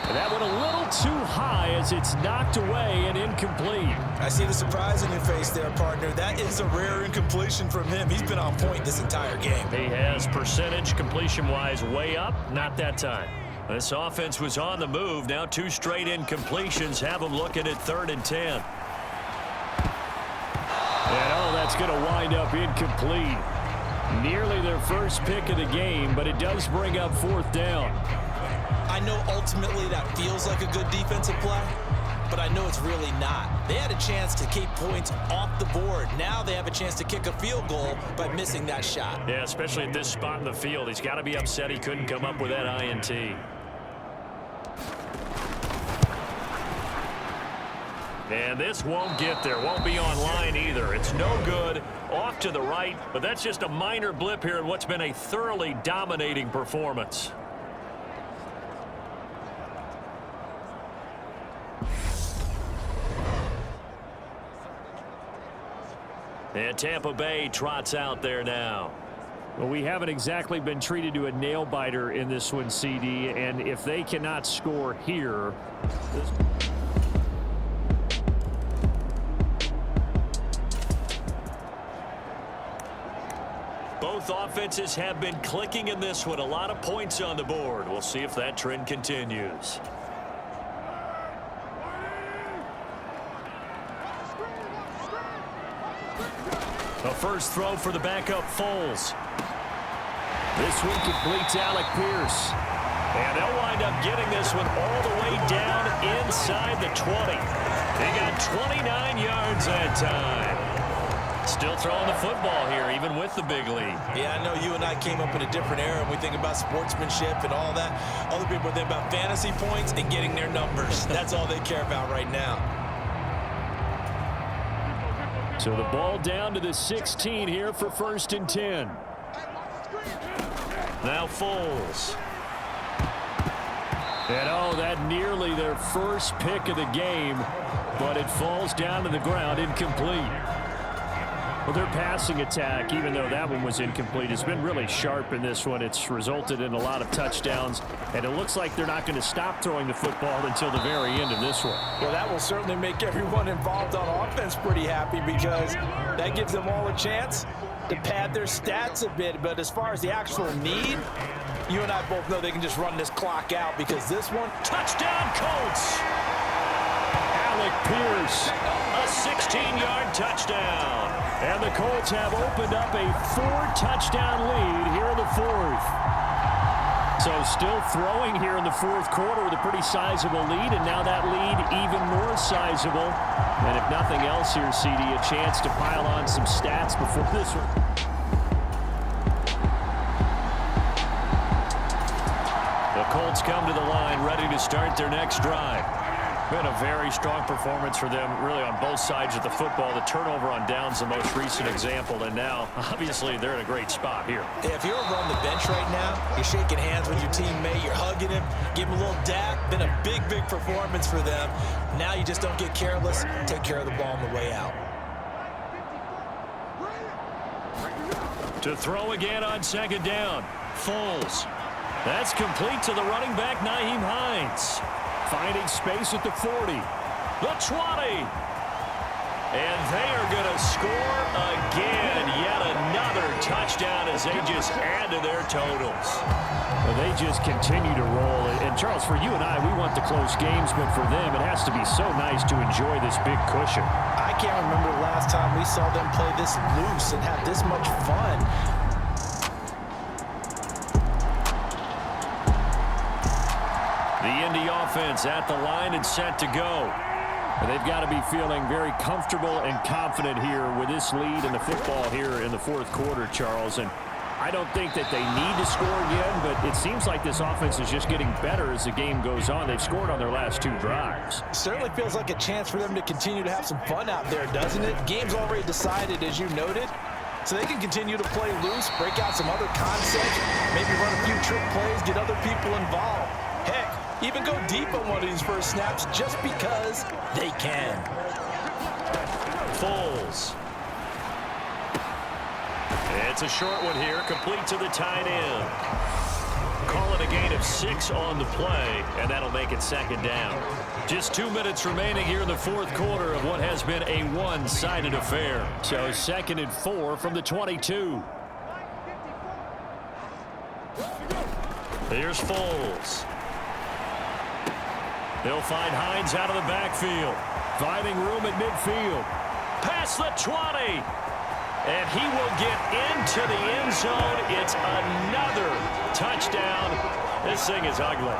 And that went a little too high as it's knocked away and incomplete. I see the surprise in your face there, partner. That is a rare incompletion from him. He's been on point this entire game. He has percentage completion-wise way up, not that time. This offense was on the move. Now 2 straight incompletions have them looking at 3rd and 10. And oh, that's going to wind up incomplete. Nearly their first pick of the game, but it does bring up 4th down. I know ultimately that feels like a good defensive play, but I know it's really not. They had a chance to keep points off the board. Now they have a chance to kick a field goal by missing that shot. Yeah, especially at this spot in the field. He's got to be upset he couldn't come up with that INT. And this won't get there. Won't be online either. It's no good. Off to the right, but that's just a minor blip here in what's been a thoroughly dominating performance. And Tampa Bay trots out there now. Well, we haven't exactly been treated to a nail-biter in this one, CD, and if they cannot score here... Both offenses have been clicking in this one. A lot of points on the board. We'll see if that trend continues. The first throw for the backup Foles. This one completes Alec Pierce. And they'll wind up getting this one all the way down inside the 20. They got 29 yards that time. Still throwing the football here, even with the big lead. Yeah, I know you and I came up in a different era, and we think about sportsmanship and all that. Other people think about fantasy points and getting their numbers. That's all they care about right now. So the ball down to the 16 here for 1st and 10. Now Foles. And oh, that nearly their first pick of the game, but it falls down to the ground incomplete. Well, their passing attack, even though that one was incomplete, has been really sharp in this one. It's resulted in a lot of touchdowns, and it looks like they're not going to stop throwing the football until the very end of this one. Well, that will certainly make everyone involved on offense pretty happy because that gives them all a chance to pad their stats a bit. But as far as the actual need, you and I both know they can just run this clock out because this one... Touchdown, Colts! Alec Pierce, a 16-yard touchdown. And the Colts have opened up a 4-touchdown lead here in the 4th. So still throwing here in the 4th quarter with a pretty sizable lead, and now that lead even more sizable. And if nothing else here, CD, a chance to pile on some stats before this one. The Colts come to the line ready to start their next drive. Been a very strong performance for them, really, on both sides of the football. The turnover on downs, the most recent example, and now, obviously, they're in a great spot here. Yeah, if you're over on the bench right now, you're shaking hands with your teammate, you're hugging him, give him a little dap. Been a big, big performance for them. Now you just don't get careless, take care of the ball on the way out. To throw again on 2nd down, Foles. That's complete to the running back, Nyheim Hines. Finding space at the 40, the 20. And they are going to score again. Yet another touchdown. touchdown as they just add to their totals. Well, they just continue to roll. And, Charles, for you and I, we want the close games, but for them, it has to be so nice to enjoy this big cushion. I can't remember the last time we saw them play this loose and have this much fun. The Indy offense at the line and set to go. And they've got to be feeling very comfortable and confident here with this lead in the football here in the fourth quarter, Charles. And I don't think that they need to score again, but it seems like this offense is just getting better as the game goes on. They've scored on their last 2 drives. It certainly feels like a chance for them to continue to have some fun out there, doesn't it? Game's already decided, as you noted, so they can continue to play loose, break out some other concepts, maybe run a few trick plays, get other people involved. Heck, even go deep on one of these first snaps just because they can. Foles. It's a short one here, complete to the tight end. Call it a gain of 6 on the play, and that'll make it second down. Just 2 minutes remaining here in the fourth quarter of what has been a one-sided affair. So 2nd and 4 from the 22. Here's Foles. They'll find Hines out of the backfield. Finding room at midfield. Past the 20. And he will get into the end zone. It's another touchdown. This thing is ugly.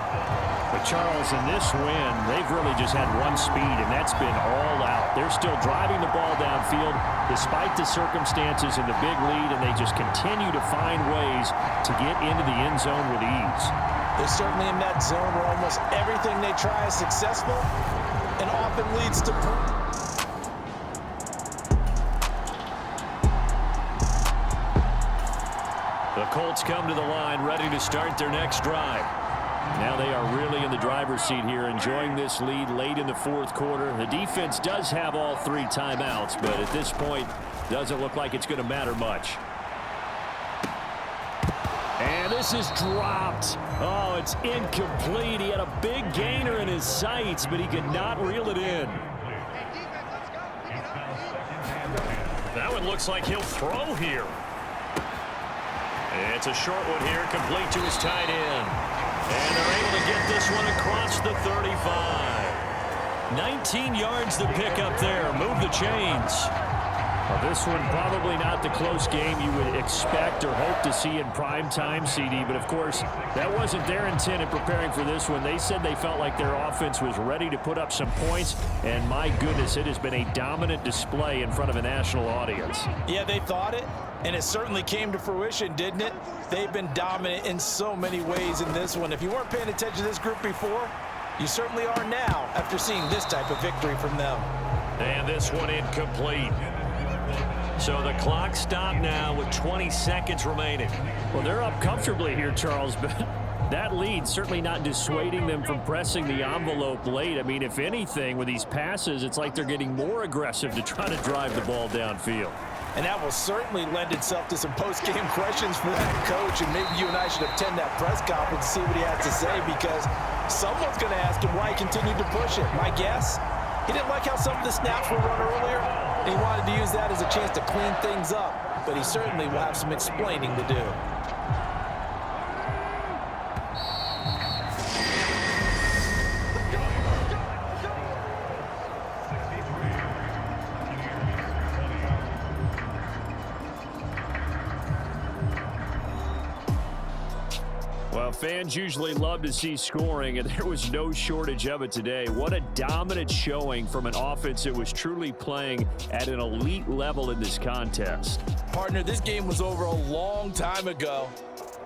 But Charles, in this win, they've really just had one speed, and that's been all out. They're still driving the ball downfield despite the circumstances and the big lead, and they just continue to find ways to get into the end zone with ease. They're certainly in that zone where almost everything they try is successful and often leads to... The Colts come to the line ready to start their next drive. Now they are really in the driver's seat here, enjoying this lead late in the fourth quarter. The defense does have all 3 timeouts, but at this point, doesn't look like it's going to matter much. And this is dropped. Oh, it's incomplete. He had a big gainer in his sights, but he could not reel it in. That one looks like he'll throw here. It's a short one here, complete to his tight end. And they're able to get this one across the 35. 19 yards to pick up there. Move the chains. Well, this one probably not the close game you would expect or hope to see in prime time, CD. But, of course, that wasn't their intent in preparing for this one. They said they felt like their offense was ready to put up some points. And, my goodness, it has been a dominant display in front of a national audience. Yeah, they thought it. And it certainly came to fruition, didn't it? They've been dominant in so many ways in this one. If you weren't paying attention to this group before, you certainly are now after seeing this type of victory from them. And this one incomplete. So the clock stopped now with 20 seconds remaining. Well, they're up comfortably here, Charles, but that lead certainly not dissuading them from pressing the envelope late. I mean, if anything, with these passes, it's like they're getting more aggressive to try to drive the ball downfield. And that will certainly lend itself to some post-game questions for that coach, and maybe you and I should attend that press conference and see what he has to say, because someone's going to ask him why he continued to push it. My guess, he didn't like how some of the snaps were run earlier, and he wanted to use that as a chance to clean things up, but he certainly will have some explaining to do. Well, fans usually love to see scoring, and there was no shortage of it today. What a dominant showing from an offense that was truly playing at an elite level in this contest. Partner, this game was over a long time ago,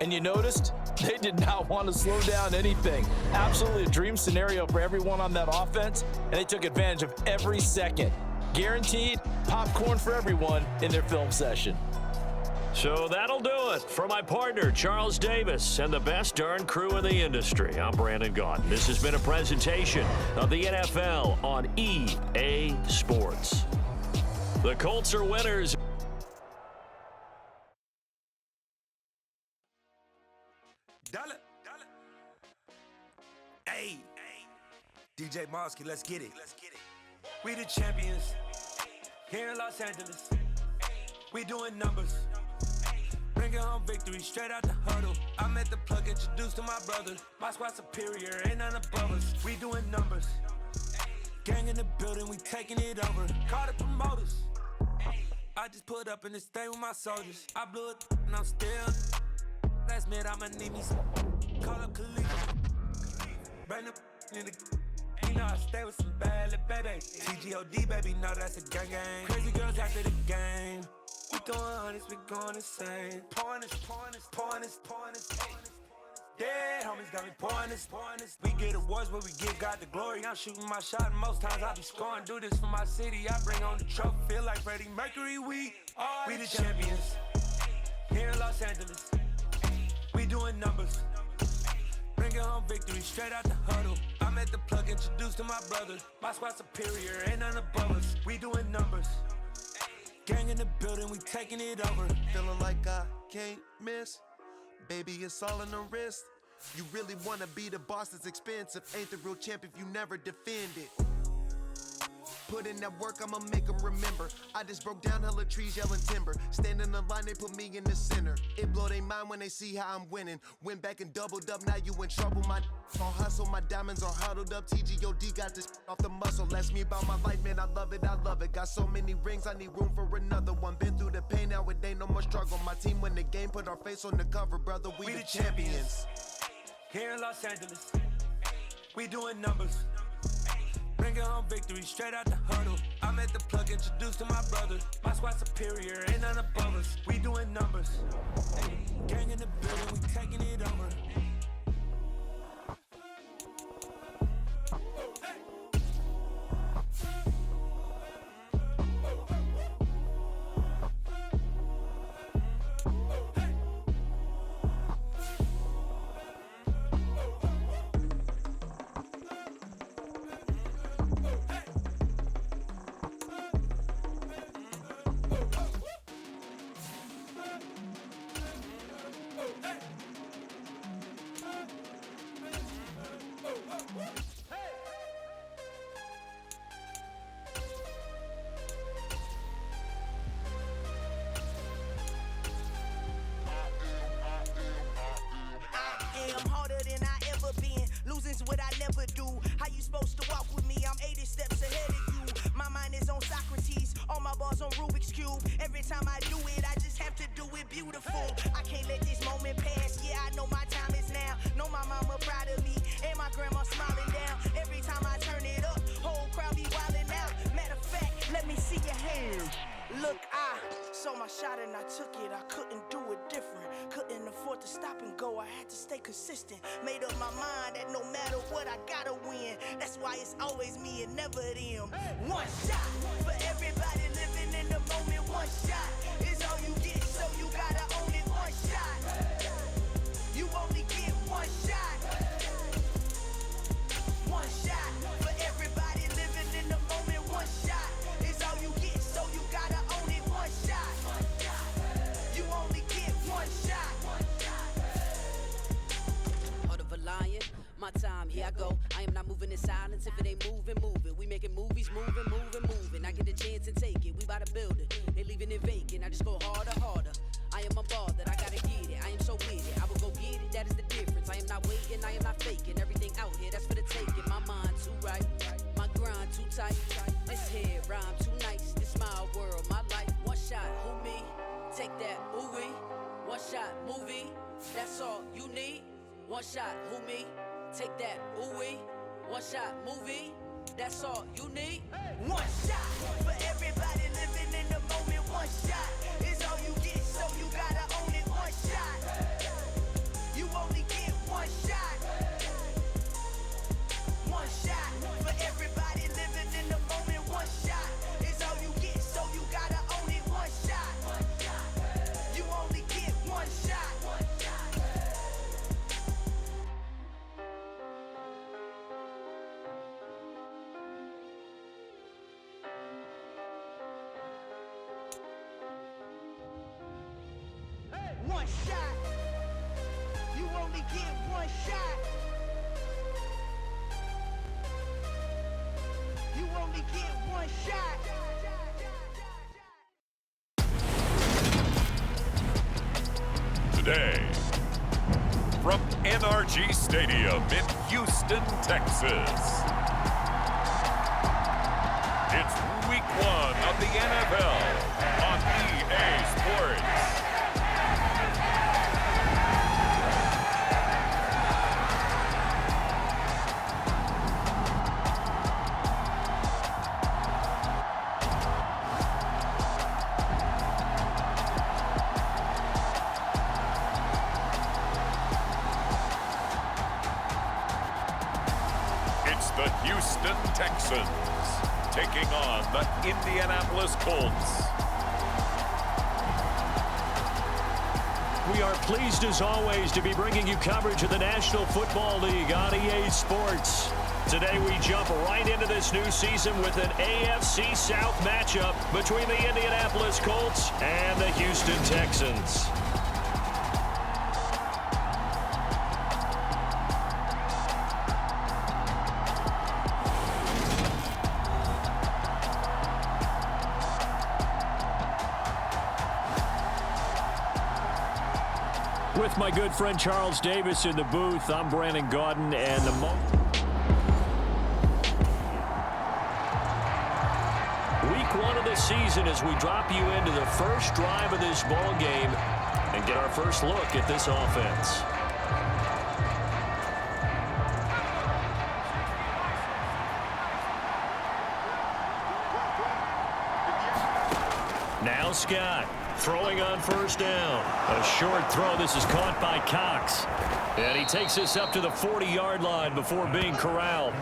and you noticed they did not want to slow down anything. Absolutely a dream scenario for everyone on that offense, and they took advantage of every second. Guaranteed popcorn for everyone in their film session. So that'll do it for my partner, Charles Davis, and the best darn crew in the industry. I'm Brandon Gaudin. This has been a presentation of the NFL on EA Sports. The Colts are winners. Hey, DJ Mosky, let's get it. We the champions here in Los Angeles. We doing numbers. Bringing home victory straight out the huddle. I'm at the plug, introduced to my brothers. My squad superior, ain't none above us. We doing numbers. Gang in the building, we taking it over. Call the promoters. I just put up in this thing with my soldiers. I blew it and I'm still. Last minute, I'ma need me some. Call up Khalid. Bring the in the. You know I stay with some bad little babies. TGOD, baby, know that's a gang gang. Crazy girls after the game. We going honest, we going insane. Pouring this. Dead homies got me pouring this. We get awards, but we give God the glory. I'm shooting my shot, and most times I be scoring. Do this for my city, I bring on the trophy. Feel like Freddie Mercury, we the champions. Here in Los Angeles, we doing numbers. Bringing home victory straight out the huddle. I'm at the plug, introduced to my brothers. My squad superior, ain't none above us. We doing numbers. Gang in the building, we taking it over. Feeling like I can't miss. Baby, it's all in the wrist. You really wanna be the boss, it's expensive. Ain't the real champ if you never defend it. Put in that work, I'ma make them remember. I just broke down hella trees, yelling timber. Stand in the line, they put me in the center. It blow they mind when they see how I'm winning. Went back and doubled up, now you in trouble. My all hustle, my diamonds are huddled up. TGOD got this off the muscle. Ask me about my life, man, I love it. Got so many rings, I need room for another one. Been through the pain, now it ain't no more struggle. My team win the game, put our face on the cover, brother. We the champions. Here in Los Angeles, we doing numbers. Bringing home victory straight out the huddle. I'm at the plug, introduced to my brothers. My squad superior, ain't none above us. We doing numbers. Gang in the building, we taking it over. What I never do. How you supposed to walk with me? I'm 80 steps ahead of you. My mind is on Socrates, all my bars on Rubik's Cube. Every time I do it, I just have to do it beautiful. I can't let this moment pass. Yeah, I know my time is now. Know my mama proud of me, and my grandma smiling down. Every time I turn it up, whole crowd be wildin' out. Matter of fact, let me see your hands. Look, I saw my shot and I took it. I couldn't do it different. Couldn't afford to stop and go. I had to stay consistent. Made up my mind that no matter what, I gotta win. That's why it's always me and never them. One shot for everybody living in the moment. One shot is all you get, so you gotta own it. One shot. You only get one shot. One shot for everybody living in the moment. One shot is all you get, so you gotta own it. One shot. You only get one shot. Heart of a lion, my time, here I go. I am not moving in silence. If it ain't moving, moving. We making movies, moving. I get a chance and take it. We bout to build it. They leaving it vacant. I just go harder. I am unbothered. I gotta get it. I am so with it. I will go get it. That is the difference. I am not waiting. I am not faking. Everything out here, that's for the taking. My mind too right. My grind too tight. This head rhyme too nice. This my world, my life. One shot, who me? Take that, ooh wee. One shot, movie. That's all you need. One shot, who me? Take that, ooh wee. One shot, movie. That's all you need. One shot for everybody living in the moment. One shot is all you get, so you gotta own it. One shot. You only get one shot. One shot for everybody living in the moment. One shot is all you get, so you gotta own it. One shot. You only get one shot. One shot. You only get one shot. You only get one shot. today. From NRG Stadium in Houston, Texas. It's week 1 of the NFL on EA Sports. It's the Houston Texans taking on the Indianapolis Colts. We are pleased as always to be bringing you coverage of the National Football League on EA Sports. Today we jump right into this new season with an AFC South matchup between the Indianapolis Colts and the Houston Texans. With my good friend Charles Davis in the booth, I'm Brandon Gaudin, and the Week 1 of the season as we drop you into the first drive of this ball game and get our first look at this offense. Now Scott. Throwing on first down. A short throw. This is caught by Cox. And he takes us up to the 40-yard line before being corralled.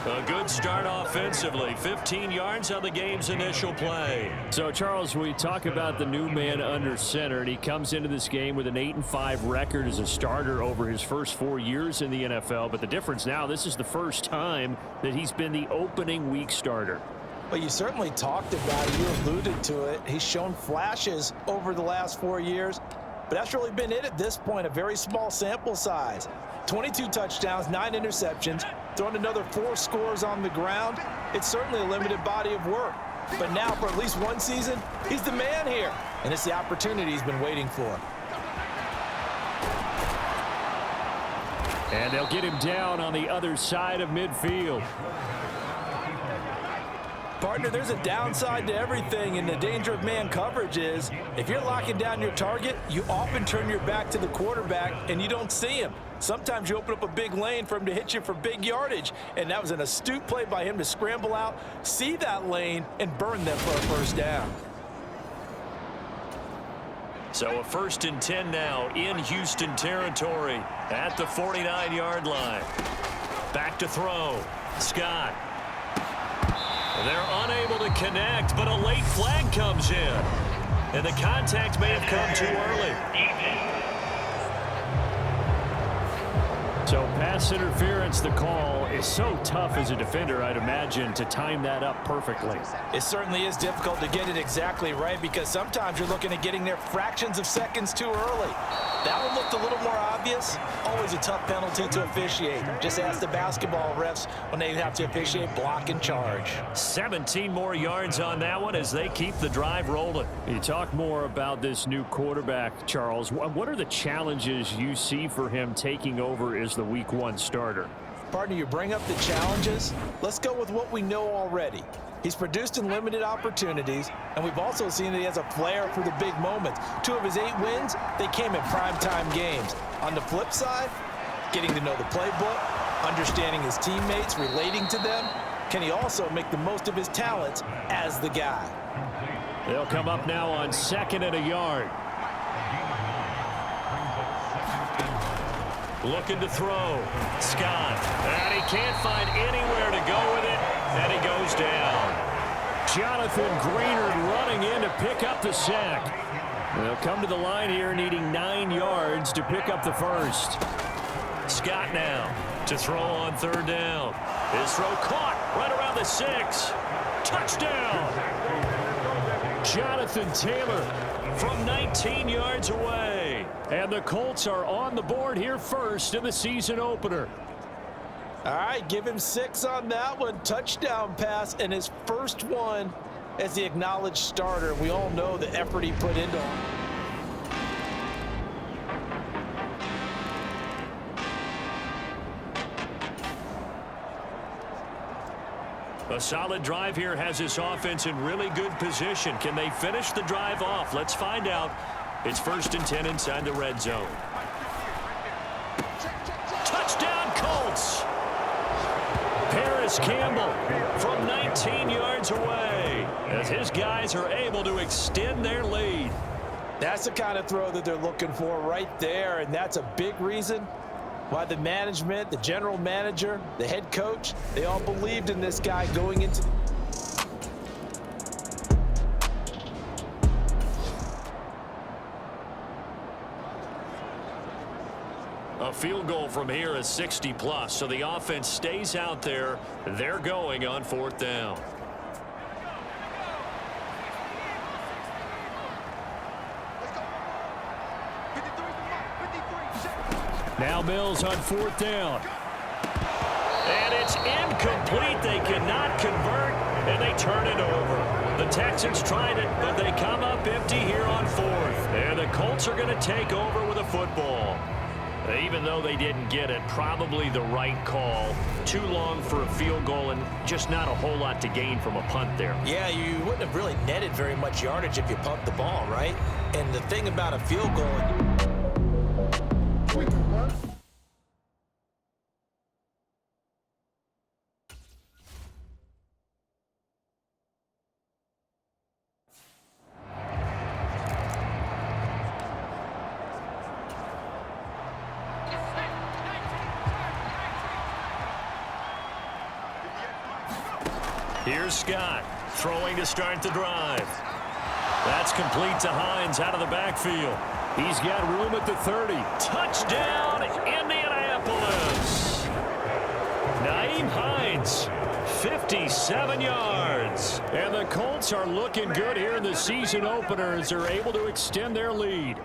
A good start offensively. 15 yards on the game's initial play. So, Charles, we talk about the new man under center, and he comes into this game with an 8-5 record as a starter over his first 4 years in the NFL. But the difference now, this is the first time that he's been the opening week starter. Well, you certainly talked about it. You alluded to it. He's shown flashes over the last 4 years, but that's really been it at this point, a very small sample size. 22 touchdowns, 9 interceptions, throwing another 4 scores on the ground. It's certainly a limited body of work. But now, for at least one season, he's the man here, and it's the opportunity he's been waiting for. And they'll get him down on the other side of midfield. Partner, there's a downside to everything, and the danger of man coverage is if you're locking down your target, you often turn your back to the quarterback and you don't see him. Sometimes you open up a big lane for him to hit you for big yardage, and that was an astute play by him to scramble out, see that lane, and burn them for a first down. So a 1st and 10 now in Houston territory at the 49-yard line. Back to throw. Scott. They're unable to connect, but a late flag comes in. And the contact may have come too early. So pass interference, the call is so tough as a defender, I'd imagine, to time that up perfectly. It certainly is difficult to get it exactly right because sometimes you're looking at getting there fractions of seconds too early. That one looked a little more obvious. Always a tough penalty to officiate. Just ask the basketball refs when they have to officiate block and charge. 17 more yards on that one as they keep the drive rolling. You talk more about this new quarterback, Charles. What are the challenges you see for him taking over as the Week 1 starter? Partner, you bring up the challenges. Let's go with what we know already. He's produced in limited opportunities, and we've also seen that he has a flair for the big moments. 2 of his 8 wins, they came in primetime games. On the flip side, getting to know the playbook, understanding his teammates, relating to them. Can he also make the most of his talents as the guy? They'll come up now on 2nd and a yard. Looking to throw. Scott. And he can't find anywhere to go with it. And he goes down. Jonathan Greenard running in to pick up the sack. They'll come to the line here needing 9 yards to pick up the first. Scott now to throw on 3rd down. His throw caught right around the 6. Touchdown. Jonathan Taylor from 19 yards away. And the Colts are on the board here first in the season opener. All right, give him 6 on that one. Touchdown pass, and his first one as the acknowledged starter. We all know the effort he put into him. A solid drive here has this offense in really good position. Can they finish the drive off? Let's find out. It's 1st and 10 inside the red zone. Touchdown, Colts! Paris Campbell from 19 yards away as his guys are able to extend their lead. That's the kind of throw that they're looking for right there, and that's a big reason why the management, the general manager, the head coach, they all believed in this guy going into A field goal from here is 60+, so the offense stays out there. They're going on 4th down. Now Mills on 4th down. And it's incomplete. They cannot convert, and they turn it over. The Texans tried it, but they come up empty here on 4th. And the Colts are going to take over with a football. Even though they didn't get it, probably the right call. Too long for a field goal and just not a whole lot to gain from a punt there. Yeah, you wouldn't have really netted very much yardage if you pumped the ball, right? And the thing about a field goal... Here's Scott throwing to start the drive. That's complete to Hines out of the backfield. He's got room at the 30. Touchdown, Indianapolis. Nyheim Hines, 57 yards. And the Colts are looking good here in the season opener as they're able to extend their lead.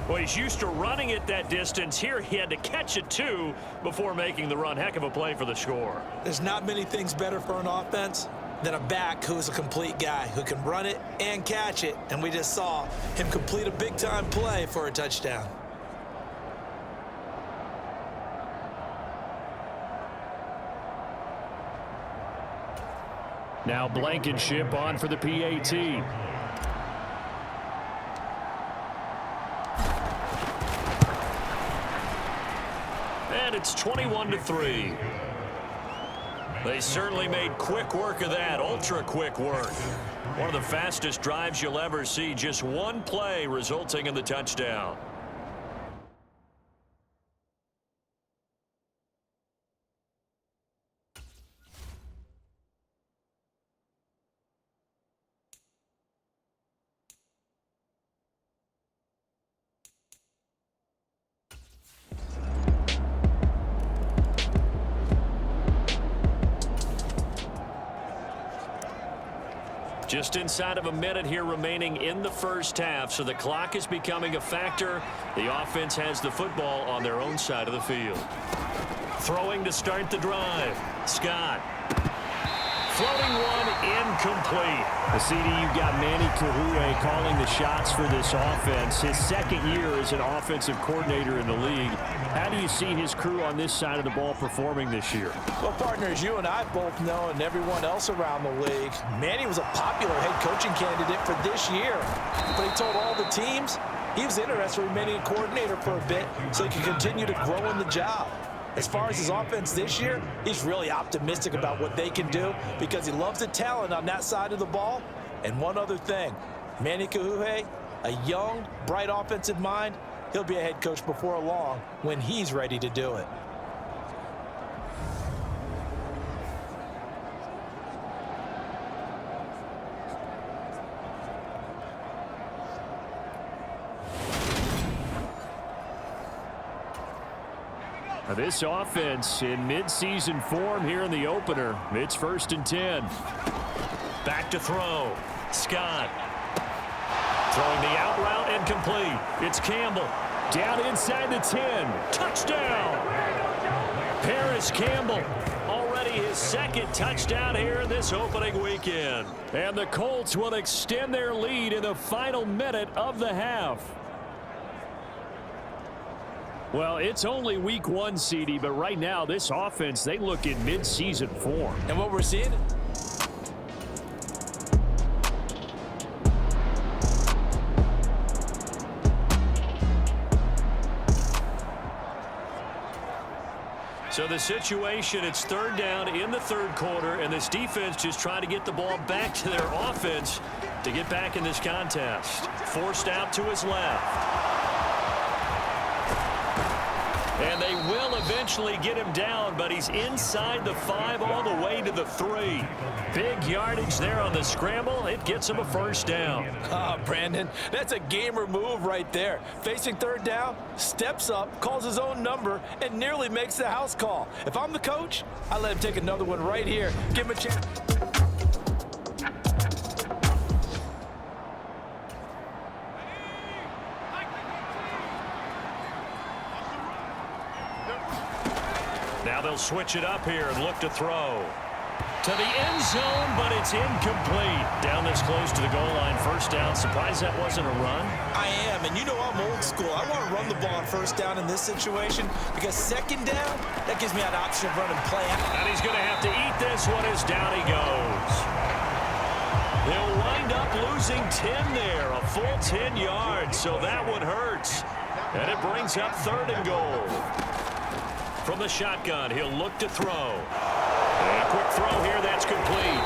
Well, he's used to running it that distance. Here he had to catch it, too, before making the run. Heck of a play for the score. There's not many things better for an offense than a back who is a complete guy who can run it and catch it. And we just saw him complete a big-time play for a touchdown. Now Blankenship on for the PAT. And it's 21-3. They certainly made quick work of that, ultra quick work. One of the fastest drives you'll ever see, just one play resulting in the touchdown. Just inside of a minute here remaining in the first half, so the clock is becoming a factor. The offense has the football on their own side of the field. Throwing to start the drive. Scott. Floating one, incomplete. The CD, you've got Manny Kahue calling the shots for this offense. His second year as an offensive coordinator in the league. How do you see his crew on this side of the ball performing this year? Well, partners, you and I both know, and everyone else around the league, Manny was a popular head coaching candidate for this year. But he told all the teams he was interested in remaining a coordinator for a bit so he could continue to grow in the job. As far as his offense this year, he's really optimistic about what they can do because he loves the talent on that side of the ball. And one other thing, Manny Kahue, a young, bright offensive mind, he'll be a head coach before long when he's ready to do it. This offense in midseason form here in the opener. It's 1st and 10. Back to throw. Scott. Throwing the out route incomplete. It's Campbell. Down inside the 10. Touchdown. Paris Campbell. Already his second touchdown here in this opening weekend. And the Colts will extend their lead in the final minute of the half. Well, it's only week 1, CD, but right now this offense, they look in mid-season form. And what we're seeing? So the situation, it's 3rd down in the 3rd quarter, and this defense just trying to get the ball back to their offense to get back in this contest. Forced out to his left. And they will eventually get him down, but he's inside the 5 all the way to the 3. Big yardage there on the scramble. It gets him a 1st down. Brandon, that's a gamer move right there. Facing 3rd down, steps up, calls his own number, and nearly makes the house call. If I'm the coach, I let him take another one right here. Give him a chance. Now they'll switch it up here and look to throw. To the end zone, but it's incomplete. Down this close to the goal line, 1st down. Surprised that wasn't a run? I am, and you know I'm old school. I want to run the ball on 1st down in this situation because 2nd down, that gives me an option of running play out. And he's going to have to eat this one as down he goes. He'll wind up losing 10 there, a full 10 yards, so that one hurts. And it brings up 3rd and goal. From the shotgun, he'll look to throw. And a quick throw here, that's complete.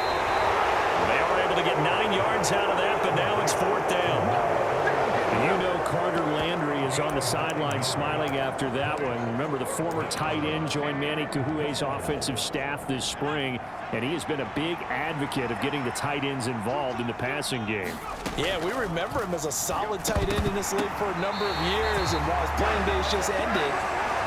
They are able to get 9 yards out of that, but now it's 4th down. And you know Carter Landry is on the sideline smiling after that one. Remember, the former tight end joined Manny Kahue's offensive staff this spring, and he has been a big advocate of getting the tight ends involved in the passing game. Yeah, we remember him as a solid tight end in this league for a number of years, and while his playing days just ended,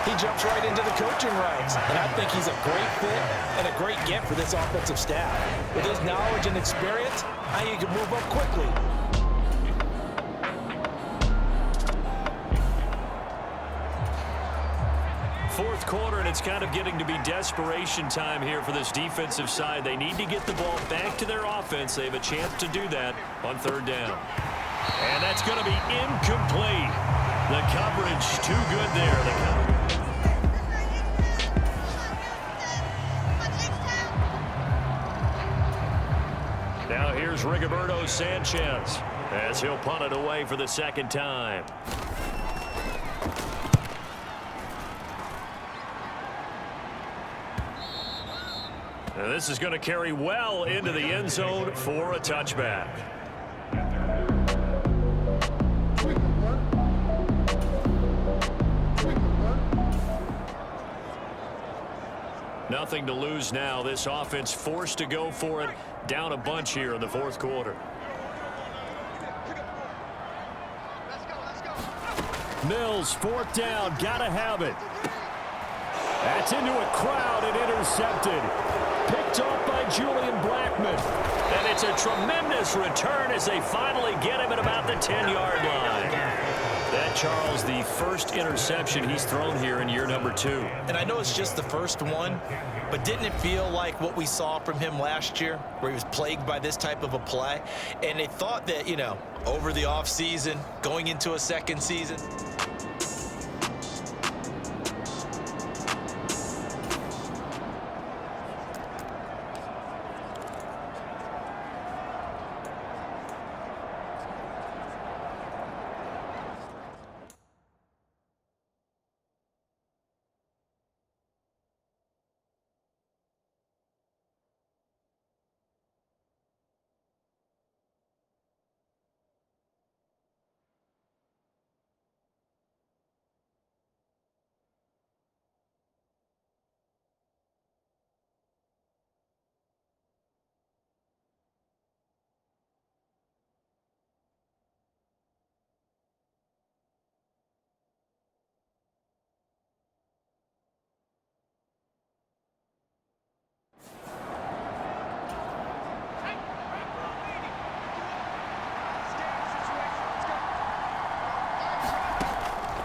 he jumps right into the coaching ranks. And I think he's a great fit and a great get for this offensive staff. With his knowledge and experience, I think he can move up quickly. Fourth quarter, and it's kind of getting to be desperation time here for this defensive side. They need to get the ball back to their offense. They have a chance to do that on 3rd down. And that's going to be incomplete. The coverage too good there. Now here's Rigoberto Sanchez as he'll punt it away for the 2nd time. And this is going to carry well into the end zone for a touchback. Nothing to lose now. This offense forced to go for it. Down a bunch here in the 4th quarter. Mills, 4th down. Gotta have it. That's into a crowd and intercepted. Picked off by Julian Blackman. And it's a tremendous return as they finally get him at about the 10-yard line. That, Charles, the first interception he's thrown here in year number 2. And I know it's just the first one, but didn't it feel like what we saw from him last year, where he was plagued by this type of a play? And they thought that, you know, over the offseason, going into a 2nd season,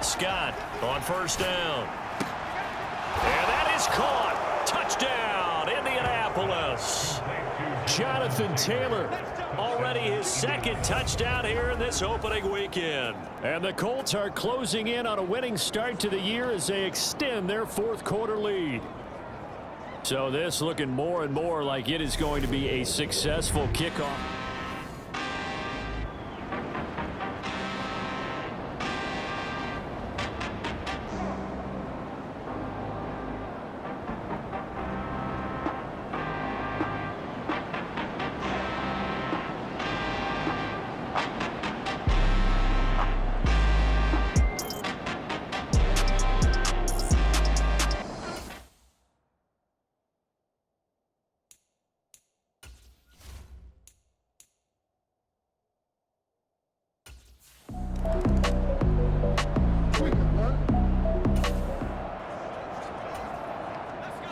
Scott on 1st down. And that is caught. Touchdown, Indianapolis. Jonathan Taylor Already his second touchdown here in this opening weekend. And the Colts are closing in on a winning start to the year as they extend their fourth quarter lead. So this looking more and more like it is going to be a successful kickoff.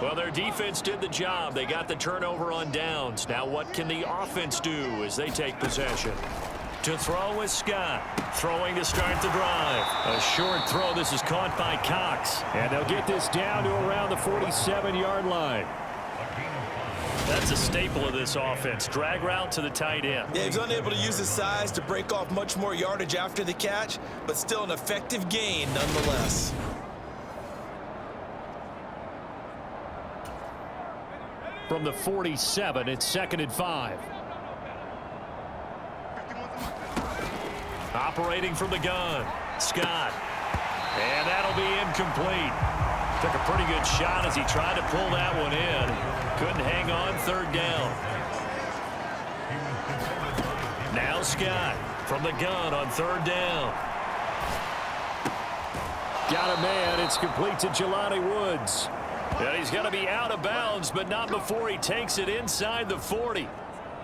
Well, their defense did the job. They got the turnover on downs. Now what can the offense do as they take possession? To throw is Scott. Throwing to start the drive. A short throw. This is caught by Cox. And they'll get this down to around the 47-yard line. That's a staple of this offense. Drag route to the tight end. Yeah, he's unable to use his size to break off much more yardage after the catch, but still an effective gain nonetheless. From the 47, it's 2nd and 5. Operating from the gun, Scott. And that'll be incomplete. Took a pretty good shot as he tried to pull that one in. Couldn't hang on, 3rd down. Now Scott from the gun on 3rd down. Got a man. It's complete to Jelani Woods. And he's going to be out of bounds, but not before he takes it inside the 40.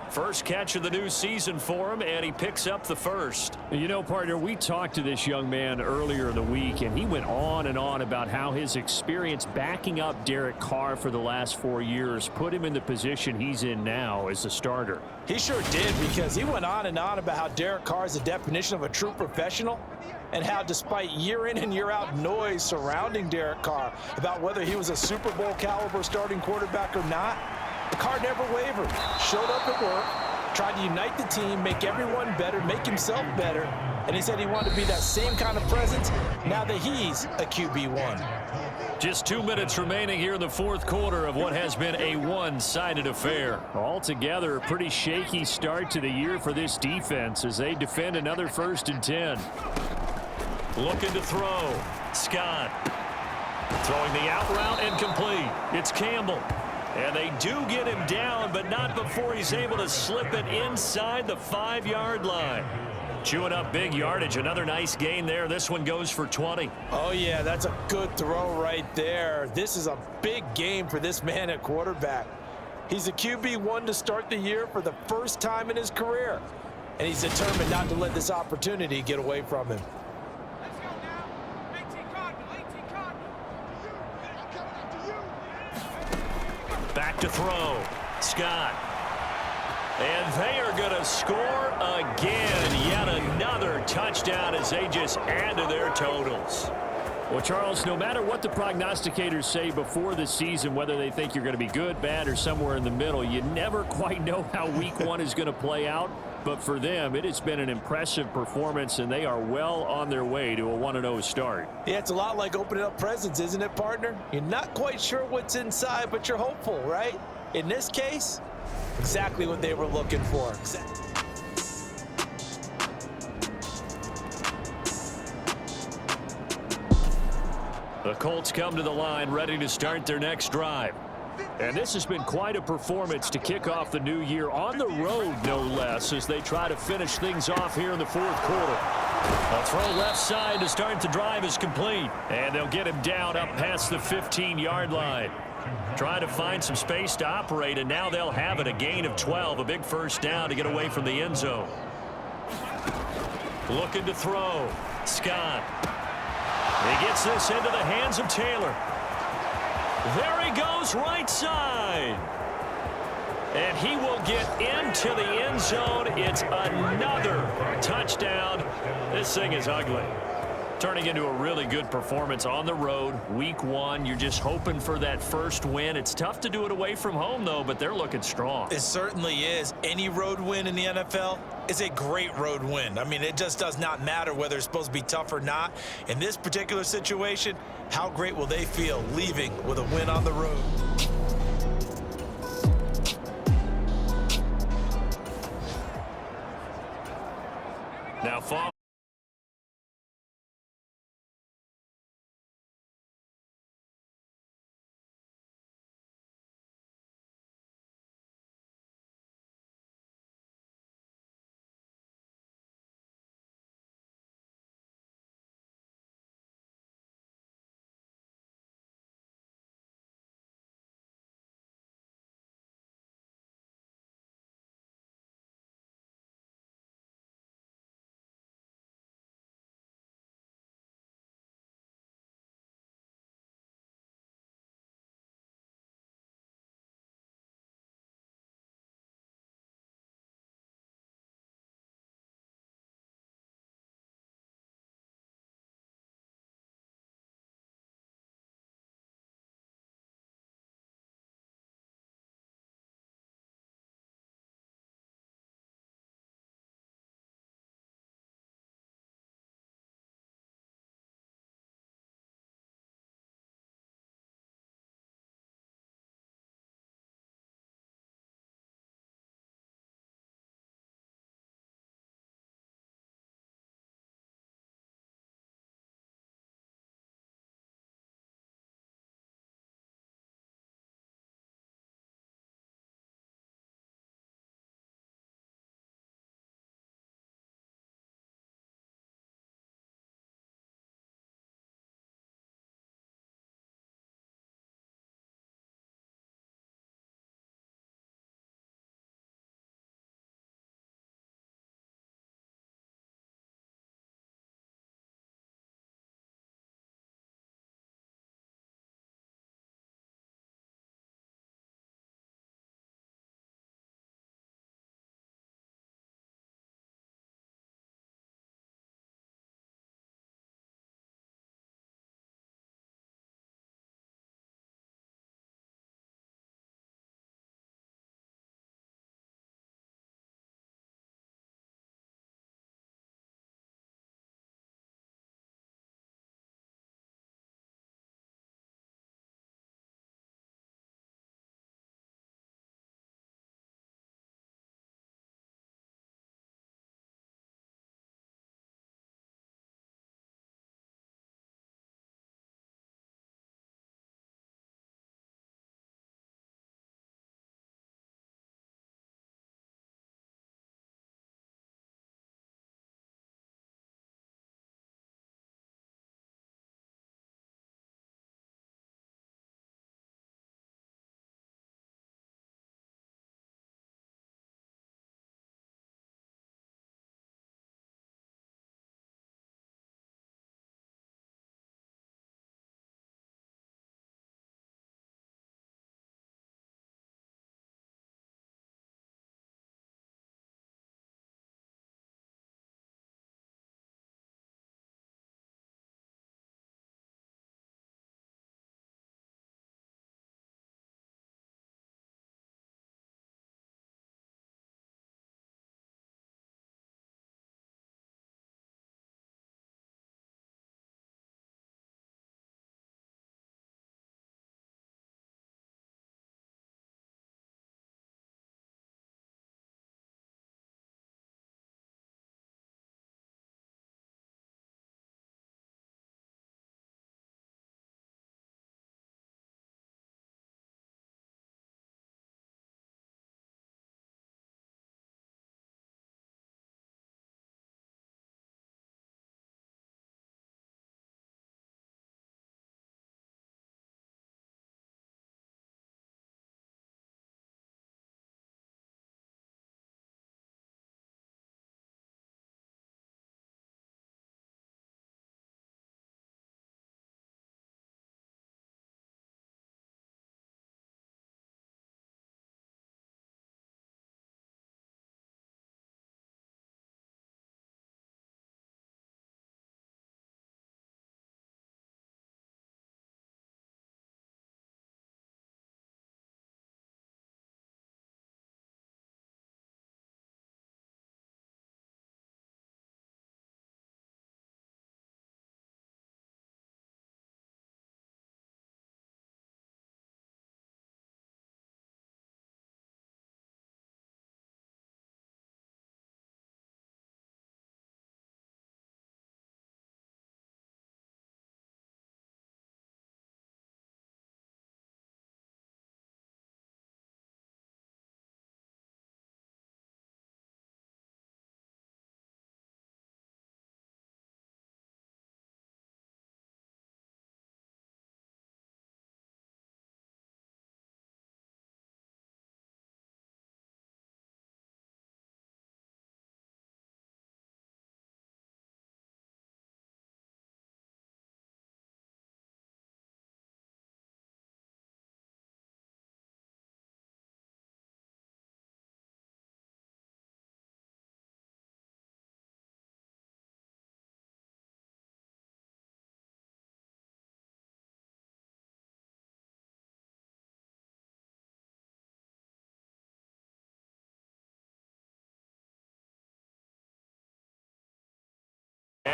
First catch of the new season for him, and he picks up the first. You know, partner, we talked to this young man earlier in the week, and he went on and on about how his experience backing up Derek Carr for the last 4 years put him in the position he's in now as a starter. He sure did, because he went on and on about how Derek Carr is the definition of a true professional, and how despite year in and year out noise surrounding Derek Carr about whether he was a Super Bowl caliber starting quarterback or not, Carr never wavered, showed up at work, tried to unite the team, make everyone better, make himself better, and he said he wanted to be that same kind of presence now that he's a QB1. Just 2 minutes remaining here in the fourth quarter of what has been a one-sided affair. Altogether, a pretty shaky start to the year for this defense as they defend another 1st and 10. Looking to throw. Scott. Throwing the out route and complete. It's Campbell. And they do get him down, but not before he's able to slip it inside the 5-yard line. Chewing up big yardage. Another nice gain there. This one goes for 20. Oh, yeah, that's a good throw right there. This is a big game for this man at quarterback. He's a QB1 to start the year for the first time in his career. And he's determined not to let this opportunity get away from him. Back to throw. Scott. And they are going to score again. Yet another touchdown as they just add to their totals. Well, Charles, no matter what the prognosticators say before the season, whether they think you're going to be good, bad, or somewhere in the middle, you never quite know how week 1 is going to play out. But for them, it has been an impressive performance, and they are well on their way to a 1-0 start. Yeah, it's a lot like opening up presents, isn't it, partner? You're not quite sure what's inside, but you're hopeful, right? In this case, exactly what they were looking for. The Colts come to the line ready to start their next drive. And this has been quite a performance to kick off the new year on the road, no less, as they try to finish things off here in the fourth quarter. A throw left side to start the drive is complete. And they'll get him down up past the 15-yard line. Trying to find some space to operate, and now they'll have it. A gain of 12, a big first down to get away from the end zone. Looking to throw. Scott. He gets this into the hands of Taylor. There he goes, right side. And he will get into the end zone. It's another touchdown. This thing is ugly. Turning into a really good performance on the road, week 1. You're just hoping for that first win. It's tough to do it away from home, though, but they're looking strong. It certainly is. Any road win in the NFL is a great road win. I mean, it just does not matter whether it's supposed to be tough or not. In this particular situation, how great will they feel leaving with a win on the road? Now,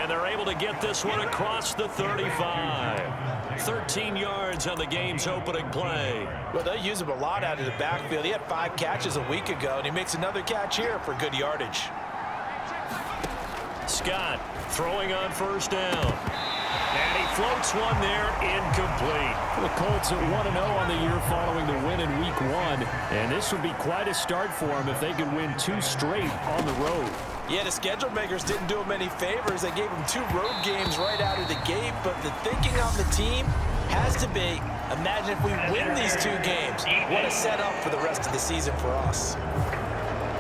And they're able to get this one across the 35. 13 yards on the game's opening play. Well, they use him a lot out of the backfield. He had 5 catches a week ago, and he makes another catch here for good yardage. Scott throwing on first down. And he floats one there, incomplete. The Colts at 1-0 on the year following the win in Week 1. And this would be quite a start for them if they could win 2 straight on the road. Yeah, the schedule makers didn't do him any favors. They gave him 2 road games right out of the gate. But the thinking on the team has to be, imagine if we win these 2 games. What a setup for the rest of the season for us.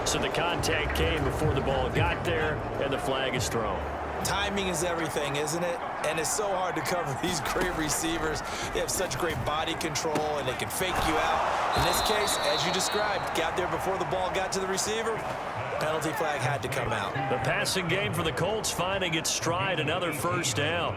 So the contact came before the ball got there, and the flag is thrown. Timing is everything, isn't it? And it's so hard to cover these great receivers. They have such great body control, and they can fake you out. In this case, as you described, got there before the ball got to the receiver. Penalty flag had to come out. The passing game for the Colts finding its stride, another first down.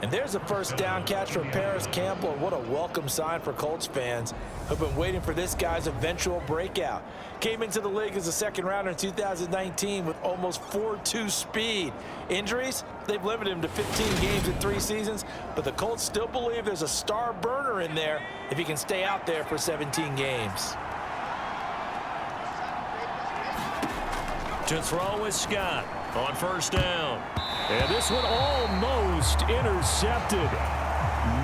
And there's a first down catch from Paris Campbell. What a welcome sign for Colts fans who've been waiting for this guy's eventual breakout. Came into the league as a second rounder in 2019 with almost 4.2 speed. Injuries, they've limited him to 15 games in 3 seasons, but the Colts still believe there's a star burner in there if he can stay out there for 17 games. To throw is Scott on first down. And this one almost intercepted.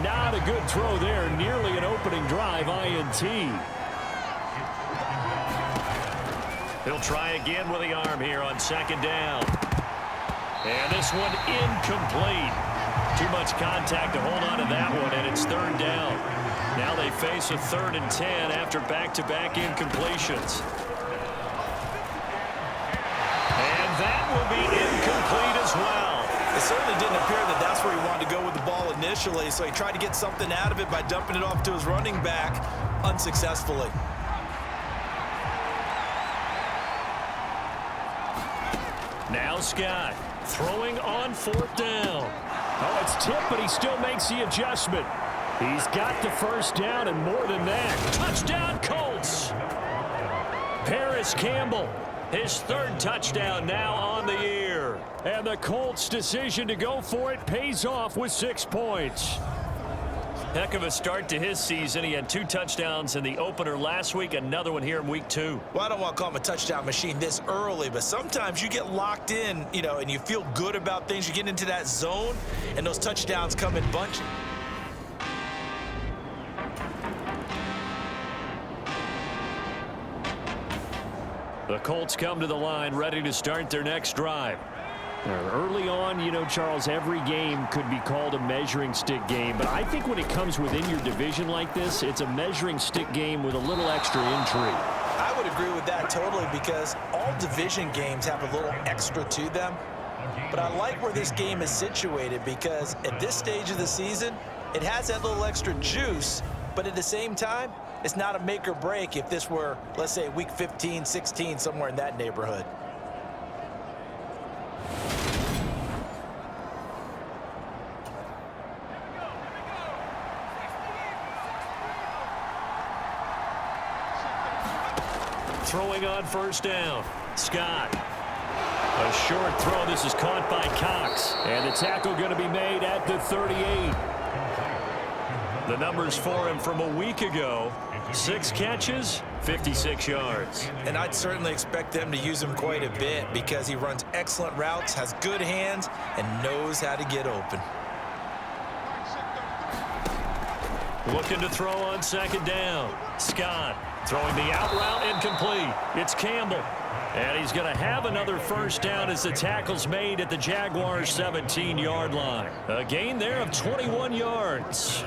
Not a good throw there. Nearly an opening drive INT. He'll try again with the arm here on second down. And this one incomplete. Too much contact to hold on to that one, and it's third down. Now they face a 3rd and 10 after back-to-back incompletions. And that will be incomplete as well. It certainly didn't appear that that's where he wanted to go with the ball initially, so he tried to get something out of it by dumping it off to his running back unsuccessfully. Now Scott throwing on 4th down. Oh, it's tipped, but he still makes the adjustment. He's got the first down and more than that. Touchdown Colts. Paris Campbell, his 3rd touchdown now on the year. And the Colts' decision to go for it pays off with 6 points. Heck of a start to his season. He had 2 touchdowns in the opener last week, another one here in week 2. Well, I don't want to call him a touchdown machine this early, but sometimes you get locked in, you know, and you feel good about things. You get into that zone, and those touchdowns come in bunches. The Colts come to the line ready to start their next drive. Early on, you know, Charles, every game could be called a measuring stick game. But I think when it comes within your division like this, it's a measuring stick game with a little extra intrigue. I would agree with that totally because all division games have a little extra to them. But I like where this game is situated because at this stage of the season, it has that little extra juice. But at the same time, it's not a make or break if this were, let's say, week 15, 16, somewhere in that neighborhood. Throwing on first down, Scott. A short throw. This is caught by Cox. And the tackle going to be made at the 38. The numbers for him from a week ago. 6 catches, 56 yards. And I'd certainly expect them to use him quite a bit because he runs excellent routes, has good hands, and knows how to get open. Looking to throw on second down. Scott throwing the out route incomplete. It's Campbell. And he's going to have another first down as the tackle's made at the Jaguars' 17-yard line. A gain there of 21 yards.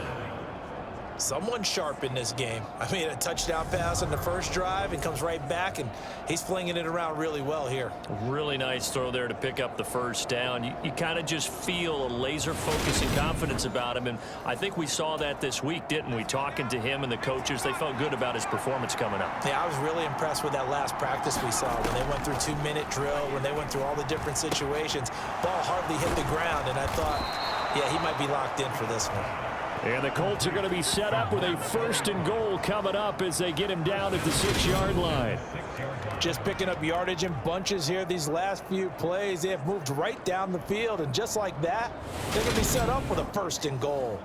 Someone sharp in this game. I mean, a touchdown pass on the first drive and comes right back, and he's flinging it around really well here. Really nice throw there to pick up the first down. You kind of just feel a laser focus and confidence about him, and I think we saw that this week, didn't we? Talking to him and the coaches, they felt good about his performance coming up. Yeah, I was really impressed with that last practice we saw when they went through 2-minute drill, when they went through all the different situations. Ball hardly hit the ground, and I thought, yeah, he might be locked in for this one. And the Colts are going to be set up with a 1st and goal coming up as they get him down at the 6-yard line. Just picking up yardage in bunches here these last few plays. They have moved right down the field, and just like that, they're going to be set up with a 1st and goal.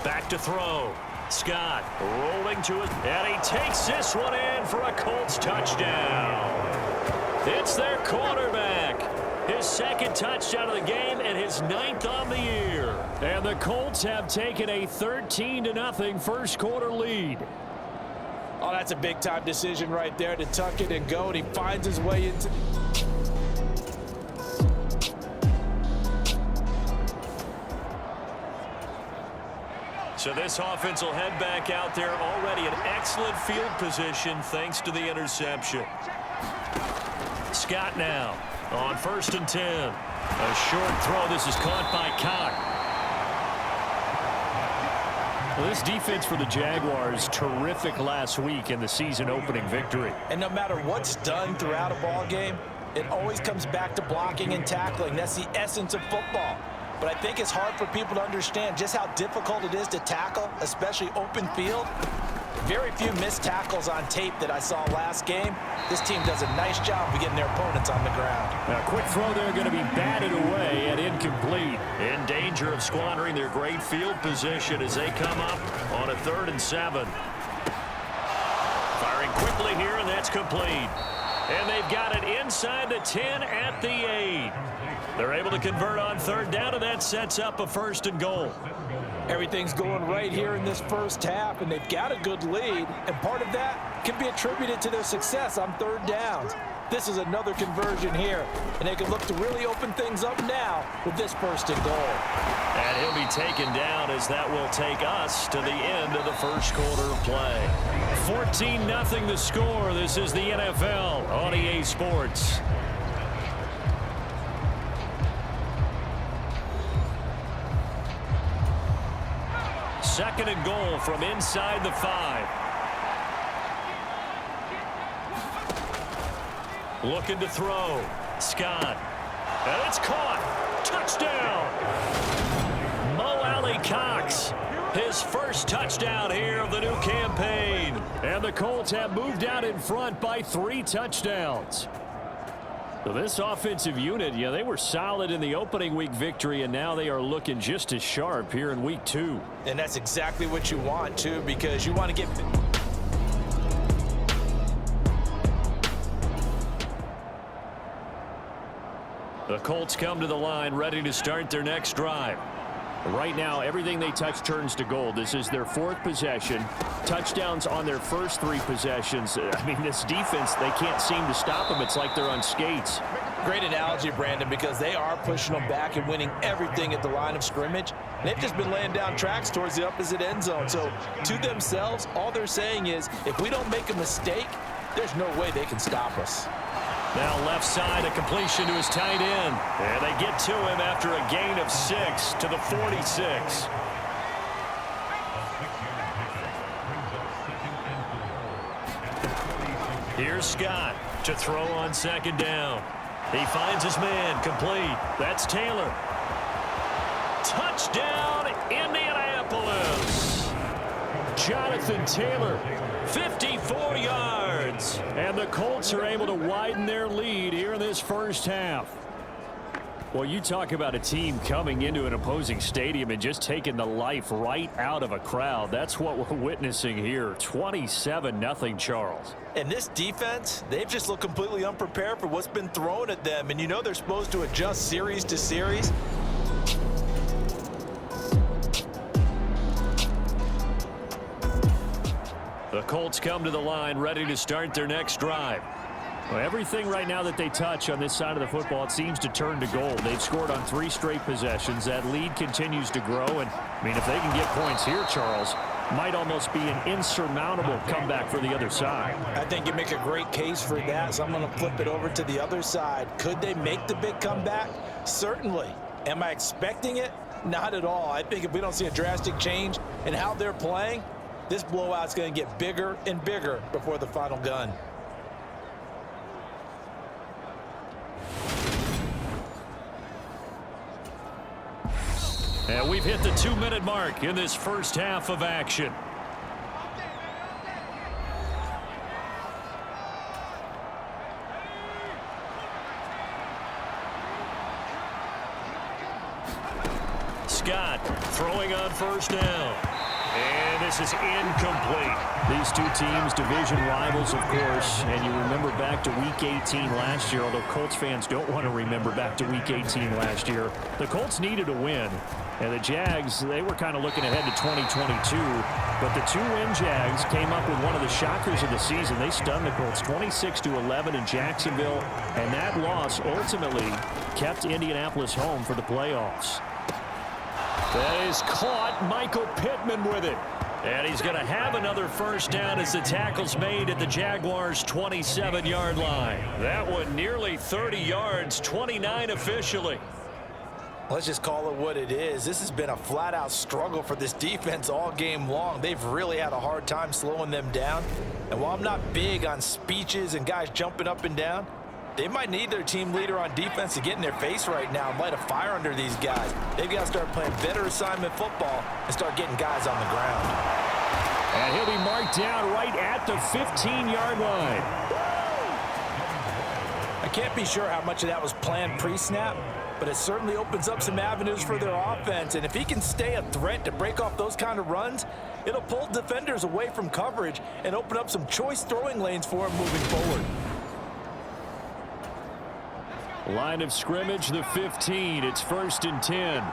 Back to throw. Scott rolling to it, and he takes this one in for a Colts touchdown. It's their quarterback. His 2nd touchdown of the game and his 9th on the year. And the Colts have taken a 13-0 first quarter lead. Oh, that's a big-time decision right there to tuck it and go, and he finds his way into... So this offense will head back out there, already in excellent field position thanks to the interception. Scott now on 1st and 10. A short throw. This is caught by Cox. Well, this defense for the Jaguars, terrific last week in the season opening victory. And no matter what's done throughout a ball game, it always comes back to blocking and tackling. That's the essence of football. But I think it's hard for people to understand just how difficult it is to tackle, especially open field. Very few missed tackles on tape that I saw last game. This team does a nice job of getting their opponents on the ground. A quick throw there going to be batted away and incomplete. In danger of squandering their great field position as they come up on a 3rd and 7. Firing quickly here, and that's complete. And they've got it inside the 10 at the 8. They're able to convert on 3rd down, and that sets up a 1st and goal. Everything's going right here in this first half, and they've got a good lead, and part of that can be attributed to their success on 3rd downs. This is another conversion here, and they can look to really open things up now with this 1st and goal. And he'll be taken down as that will take us to the end of the first quarter of play. 14-0 the score. This is the NFL on EA Sports. Second and goal from inside the 5. Looking to throw. Scott. And it's caught. Touchdown. Mo Alley Cox. His first touchdown here of the new campaign. And the Colts have moved out in front by 3 touchdowns. So this offensive unit, yeah, they were solid in the opening week victory, and now they are looking just as sharp here in week 2. And that's exactly what you want, too, because you want to get... The Colts come to the line ready to start their next drive. Right now, everything they touch turns to gold. This is their 4th possession. Touchdowns on their first 3 possessions. I mean, this defense, they can't seem to stop them. It's like they're on skates. Great analogy, Brandon, because they are pushing them back and winning everything at the line of scrimmage. They've just been laying down tracks towards the opposite end zone. So, to themselves, all they're saying is, if we don't make a mistake, there's no way they can stop us. Now left side, a completion to his tight end. And they get to him after a gain of 6 to the 46. Here's Scott to throw on 2nd down. He finds his man, complete. That's Taylor. Touchdown, Indianapolis. Jonathan Taylor, 54 yards. And the Colts are able to widen their lead here in this first half. Well, you talk about a team coming into an opposing stadium and just taking the life right out of a crowd. That's what we're witnessing here. 27-0, Charles. And this defense, they've just looked completely unprepared for what's been thrown at them. And you know they're supposed to adjust series to series. The Colts come to the line ready to start their next drive. Well, everything right now that they touch on this side of the football, it seems to turn to gold. They've scored on 3 straight possessions. That lead continues to grow. And, I mean, if they can get points here, Charles, might almost be an insurmountable comeback for the other side. I think you make a great case for that, so I'm going to flip it over to the other side. Could they make the big comeback? Certainly. Am I expecting it? Not at all. I think if we don't see a drastic change in how they're playing, this blowout's going to get bigger and bigger before the final gun. And we've hit the 2-minute mark in this first half of action. Scott throwing on first down. And this is incomplete. These two teams, division rivals, of course. And you remember back to Week 18 last year, although Colts fans don't want to remember back to Week 18 last year. The Colts needed a win. And the Jags, they were kind of looking ahead to 2022. But the two-win Jags came up with one of the shockers of the season. They stunned the Colts 26-11 in Jacksonville. And that loss ultimately kept Indianapolis home for the playoffs. That is caught. Michael Pittman with it. And he's going to have another first down as the tackle's made at the Jaguars' 27-yard line. That one nearly 30 yards, 29 officially. Let's just call it what it is. This has been a flat-out struggle for this defense all game long. They've really had a hard time slowing them down. And while I'm not big on speeches and guys jumping up and down, they might need their team leader on defense to get in their face right now and light a fire under these guys. They've got to start playing better assignment football and start getting guys on the ground. And he'll be marked down right at the 15-yard line. I can't be sure how much of that was planned pre-snap, but it certainly opens up some avenues for their offense. And if he can stay a threat to break off those kind of runs, it'll pull defenders away from coverage and open up some choice throwing lanes for him moving forward. Line of scrimmage, the 15. It's 1st and 10.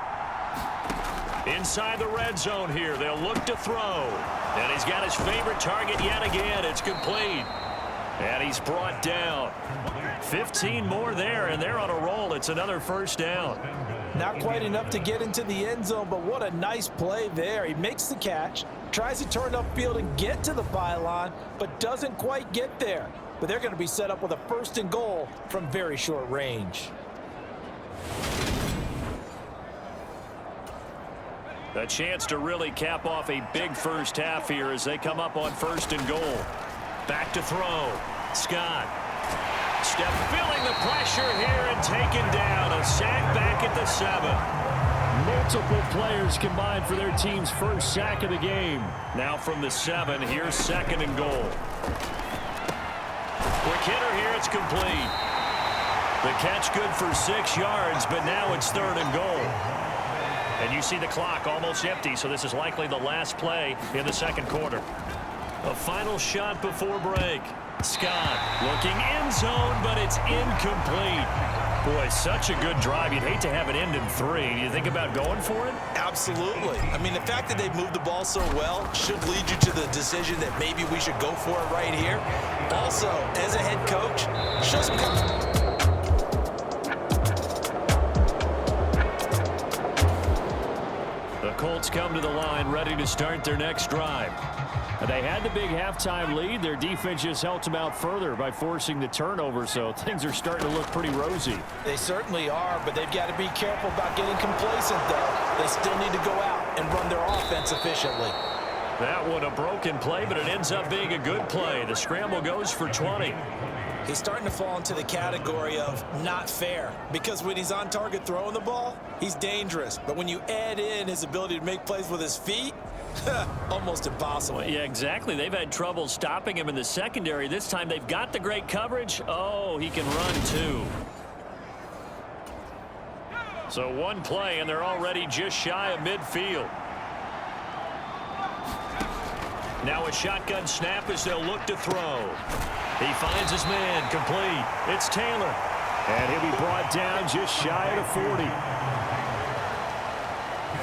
Inside the red zone here. They'll look to throw. And he's got his favorite target yet again. It's complete. And he's brought down. 15 more there, and they're on a roll. It's another first down. Not quite enough to get into the end zone, but what a nice play there. He makes the catch, tries to turn upfield and get to the pylon, but doesn't quite get there. But they're going to be set up with a 1st and goal from very short range. A chance to really cap off a big first half here as they come up on 1st and goal. Back to throw. Scott. Feeling the pressure here and taken down. A sack back at the 7. Multiple players combined for their team's first sack of the game. Now from the 7, here's 2nd and goal. Quick hitter here, it's complete. The catch good for 6 yards, but now it's 3rd and goal. And you see the clock almost empty, so this is likely the last play in the 2nd quarter. A final shot before break. Scott looking end zone, but it's incomplete. Boy, such a good drive. You'd hate to have it end in 3. Do you think about going for it? Absolutely. I mean, the fact that they've moved the ball so well should lead you to the decision that maybe we should go for it right here. Also, as a head coach, show some The Colts come to the line ready to start their next drive. They had the big halftime lead. Their defense just helped them out further by forcing the turnover, so things are starting to look pretty rosy. They certainly are, but they've got to be careful about getting complacent, though. They still need to go out and run their offense efficiently. That one a broken play, but it ends up being a good play. The scramble goes for 20. He's starting to fall into the category of not fair, because when he's on target throwing the ball, he's dangerous. But when you add in his ability to make plays with his feet, almost impossible. Well, yeah, exactly. They've had trouble stopping him in the secondary. This time they've got the great coverage. Oh, he can run too. So one play, and they're already just shy of midfield. Now a shotgun snap as they'll look to throw. He finds his man, complete. It's Taylor. And he'll be brought down just shy of the 40.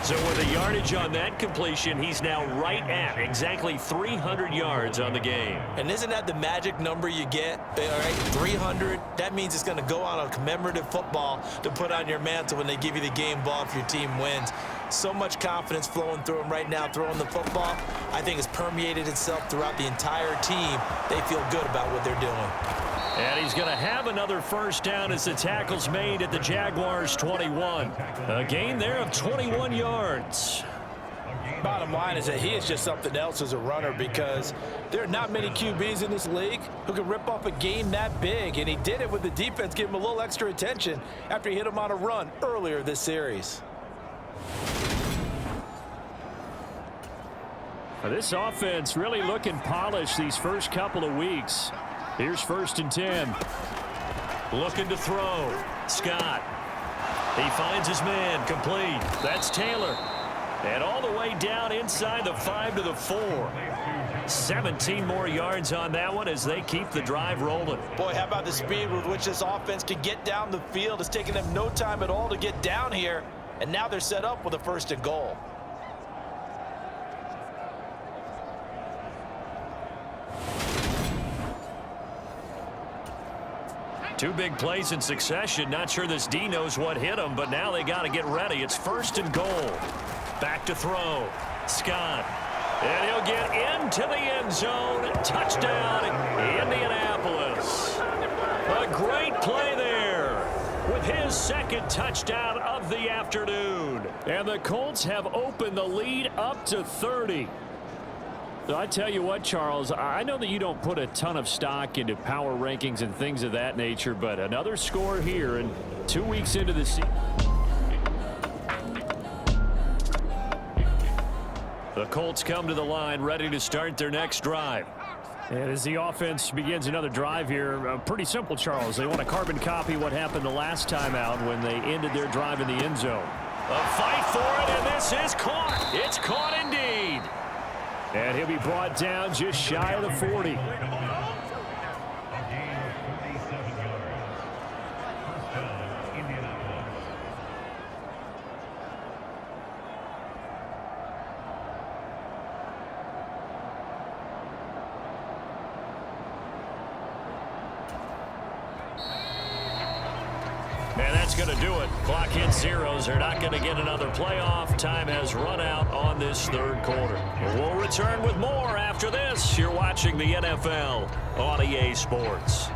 So with a yardage on that completion, he's now right at exactly 300 yards on the game. And isn't that the magic number you get? All right, 300. That means it's going to go on a commemorative football to put on your mantle when they give you the game ball if your team wins. So much confidence flowing through him right now throwing the football. I think it's permeated itself throughout the entire team. They feel good about what they're doing. And he's going to have another first down as the tackle's made at the Jaguars' 21. A gain there of 21 yards. Bottom line is that he is just something else as a runner, because there are not many QBs in this league who can rip off a game that big, and he did it with the defense giving him a little extra attention after he hit him on a run earlier this series. This offense really looking polished these first couple of weeks. Here's 1st and 10. Looking to throw. Scott. He finds his man. Complete. That's Taylor. And all the way down inside the 5 to the 4. 17 more yards on that one as they keep the drive rolling. Boy, how about the speed with which this offense can get down the field? It's taking them no time at all to get down here. And now they're set up with a 1st and goal. Two big plays in succession. Not sure this D knows what hit him, but now they got to get ready. It's 1st and goal. Back to throw. Scott. And he'll get into the end zone. Touchdown, Indianapolis. A great play there with his 2nd touchdown of the afternoon. And the Colts have opened the lead up to 30. So I tell you what, Charles, I know that you don't put a ton of stock into power rankings and things of that nature, but another score here and 2 weeks into the season. The Colts come to the line ready to start their next drive. And as the offense begins another drive here, pretty simple, Charles. They want to carbon copy what happened the last time out when they ended their drive in the end zone. A fight for it, and this is caught. It's caught indeed. And he'll be brought down just shy of the 40. And that's going to do it. Clock hits zeros. They're not going to get another playoff. Time has run out on this 3rd quarter. We'll return with more after this. You're watching the NFL on EA Sports.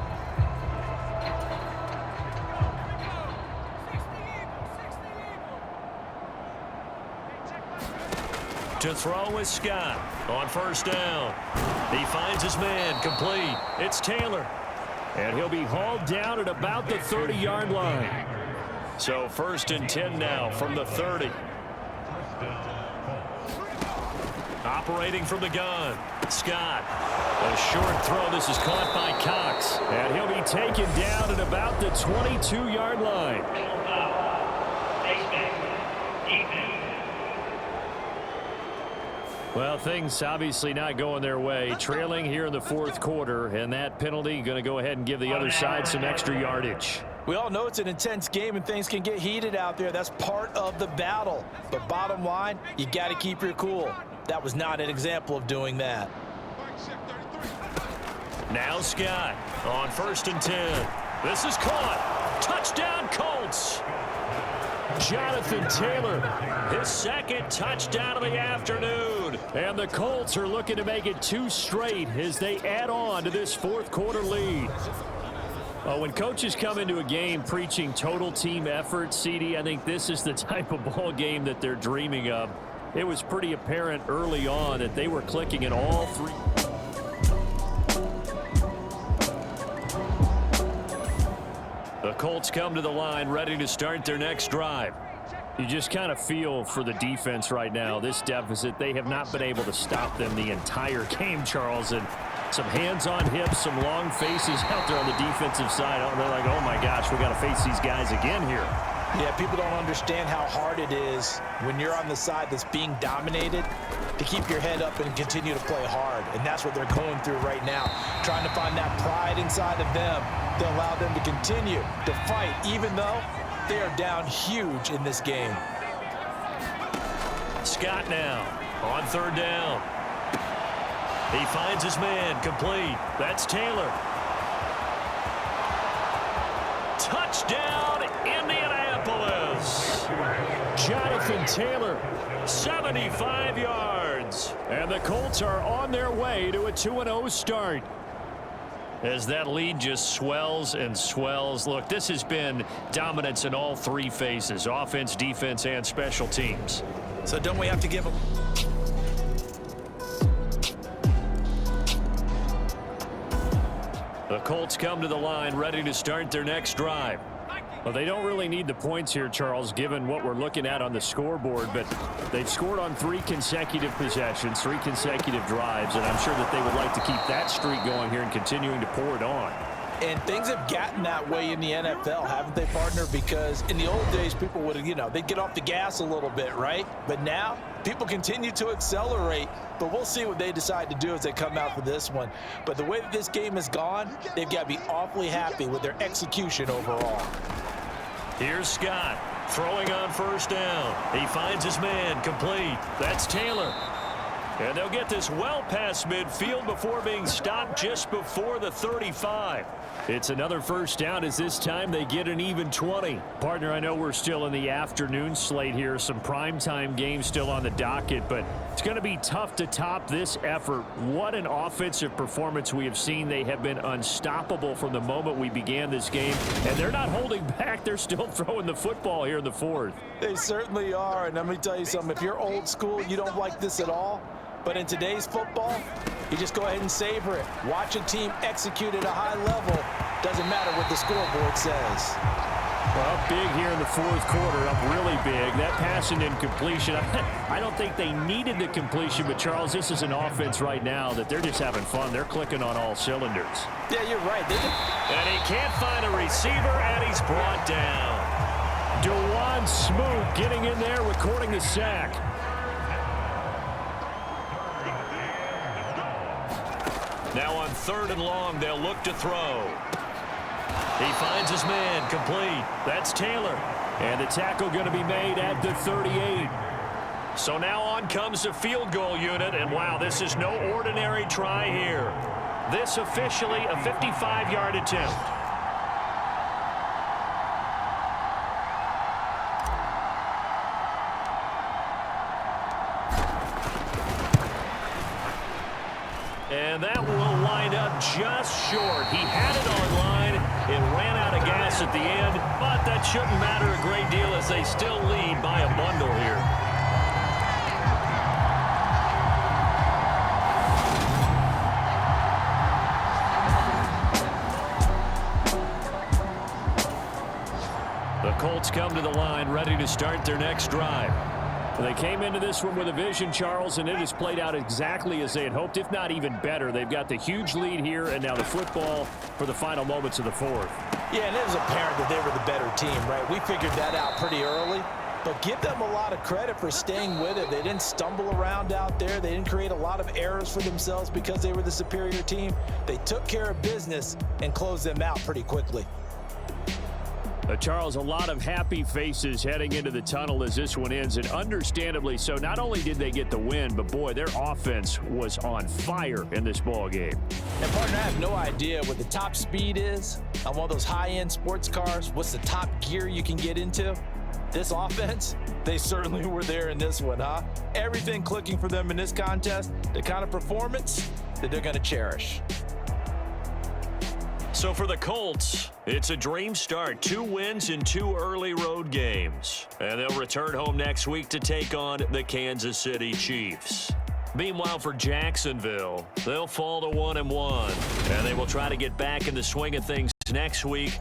To throw is Scott on 1st down. He finds his man. Complete. It's Taylor. And he'll be hauled down at about the 30-yard line. So 1st and 10 now from the 30. Operating from the gun. Scott. A short throw. This is caught by Cox. And he'll be taken down at about the 22-yard line. Well, things obviously not going their way. Trailing here in the 4th quarter, and that penalty going to go ahead and give the other side some extra yardage. We all know it's an intense game and things can get heated out there. That's part of the battle. But bottom line, you got to keep your cool. That was not an example of doing that. Now Scott on 1st and 10. This is caught. Touchdown Colts. Jonathan Taylor, his 2nd touchdown of the afternoon. And the Colts are looking to make it 2 straight as they add on to this 4th quarter lead. When coaches come into a game preaching total team effort, CD, I think this is the type of ball game that they're dreaming of. It was pretty apparent early on that they were clicking in all 3. The Colts come to the line ready to start their next drive. You just kind of feel for the defense right now. This deficit, they have not been able to stop them the entire game, Charles. And some hands on hips, some long faces out there on the defensive side. They're like, oh my gosh, we got to face these guys again here. Yeah, people don't understand how hard it is when you're on the side that's being dominated to keep your head up and continue to play hard. And that's what they're going through right now, trying to find that pride inside of them to allow them to continue to fight, even though they are down huge in this game. Scott now on 3rd down. He finds his man. Complete. That's Taylor. Touchdown, Indianapolis. Jonathan Taylor, 75 yards. And the Colts are on their way to a 2-0 start. As that lead just swells and swells. Look, this has been dominance in all 3 phases, offense, defense, and special teams. So don't we have to give them... The Colts come to the line ready to start their next drive. Well, they don't really need the points here, Charles, given what we're looking at on the scoreboard, but they've scored on 3 consecutive possessions, 3 consecutive drives, and I'm sure that they would like to keep that streak going here and continuing to pour it on. And things have gotten that way in the NFL, haven't they, partner? Because in the old days, people would have, they'd get off the gas a little bit, right? But now, people continue to accelerate, but we'll see what they decide to do as they come out for this one. But the way that this game has gone, they've got to be awfully happy with their execution overall. Here's Scott throwing on first down. He finds his man complete. That's Taylor. And they'll get this well past midfield before being stopped just before the 35. It's another first down as this time they get an even 20. Partner, I know we're still in the afternoon slate here. Some primetime games still on the docket, but it's going to be tough to top this effort. What an offensive performance we have seen. They have been unstoppable from the moment we began this game, and they're not holding back. They're still throwing the football here in the fourth. They certainly are, and let me tell you something. If you're old school, you don't like this at all. But in today's football, you just go ahead and savor it. Watch a team execute at a high level. Doesn't matter what the scoreboard says. Well, big here in the fourth quarter, up really big. That pass and incompletion, I don't think they needed the completion, but Charles, this is an offense right now that they're just having fun. They're clicking on all cylinders. Yeah, you're right. And he can't find a receiver, and he's brought down. DeJuan Smoot getting in there, recording the sack. Now on 3rd and long, they'll look to throw. He finds his man complete. That's Taylor. And the tackle going to be made at the 38. So now on comes the field goal unit. And wow, this is no ordinary try here. This officially a 55-yard attempt. And that will line up just short. He had it on line. It ran out of gas at the end, but that shouldn't matter a great deal as they still lead by a bundle here. The Colts come to the line ready to start their next drive. They came into this one with a vision, Charles, and it has played out exactly as they had hoped, if not even better. They've got the huge lead here, and now the football for the final moments of the fourth. Yeah, and it was apparent that they were the better team, right? We figured that out pretty early, but give them a lot of credit for staying with it. They didn't stumble around out there. They didn't create a lot of errors for themselves because they were the superior team. They took care of business and closed them out pretty quickly. Charles, a lot of happy faces heading into the tunnel as this one ends, and understandably so. Not only did they get the win, but boy, their offense was on fire in this ball game. And partner, I have no idea what the top speed is on one of those high-end sports cars. What's the top gear you can get into? This offense, they certainly were there in this one, huh? Everything clicking for them in this contest, the kind of performance that they're going to cherish. So for the Colts, it's a dream start. 2 wins in 2 early road games. And they'll return home next week to take on the Kansas City Chiefs. Meanwhile, for Jacksonville, they'll fall to 1-1. And they will try to get back in the swing of things next week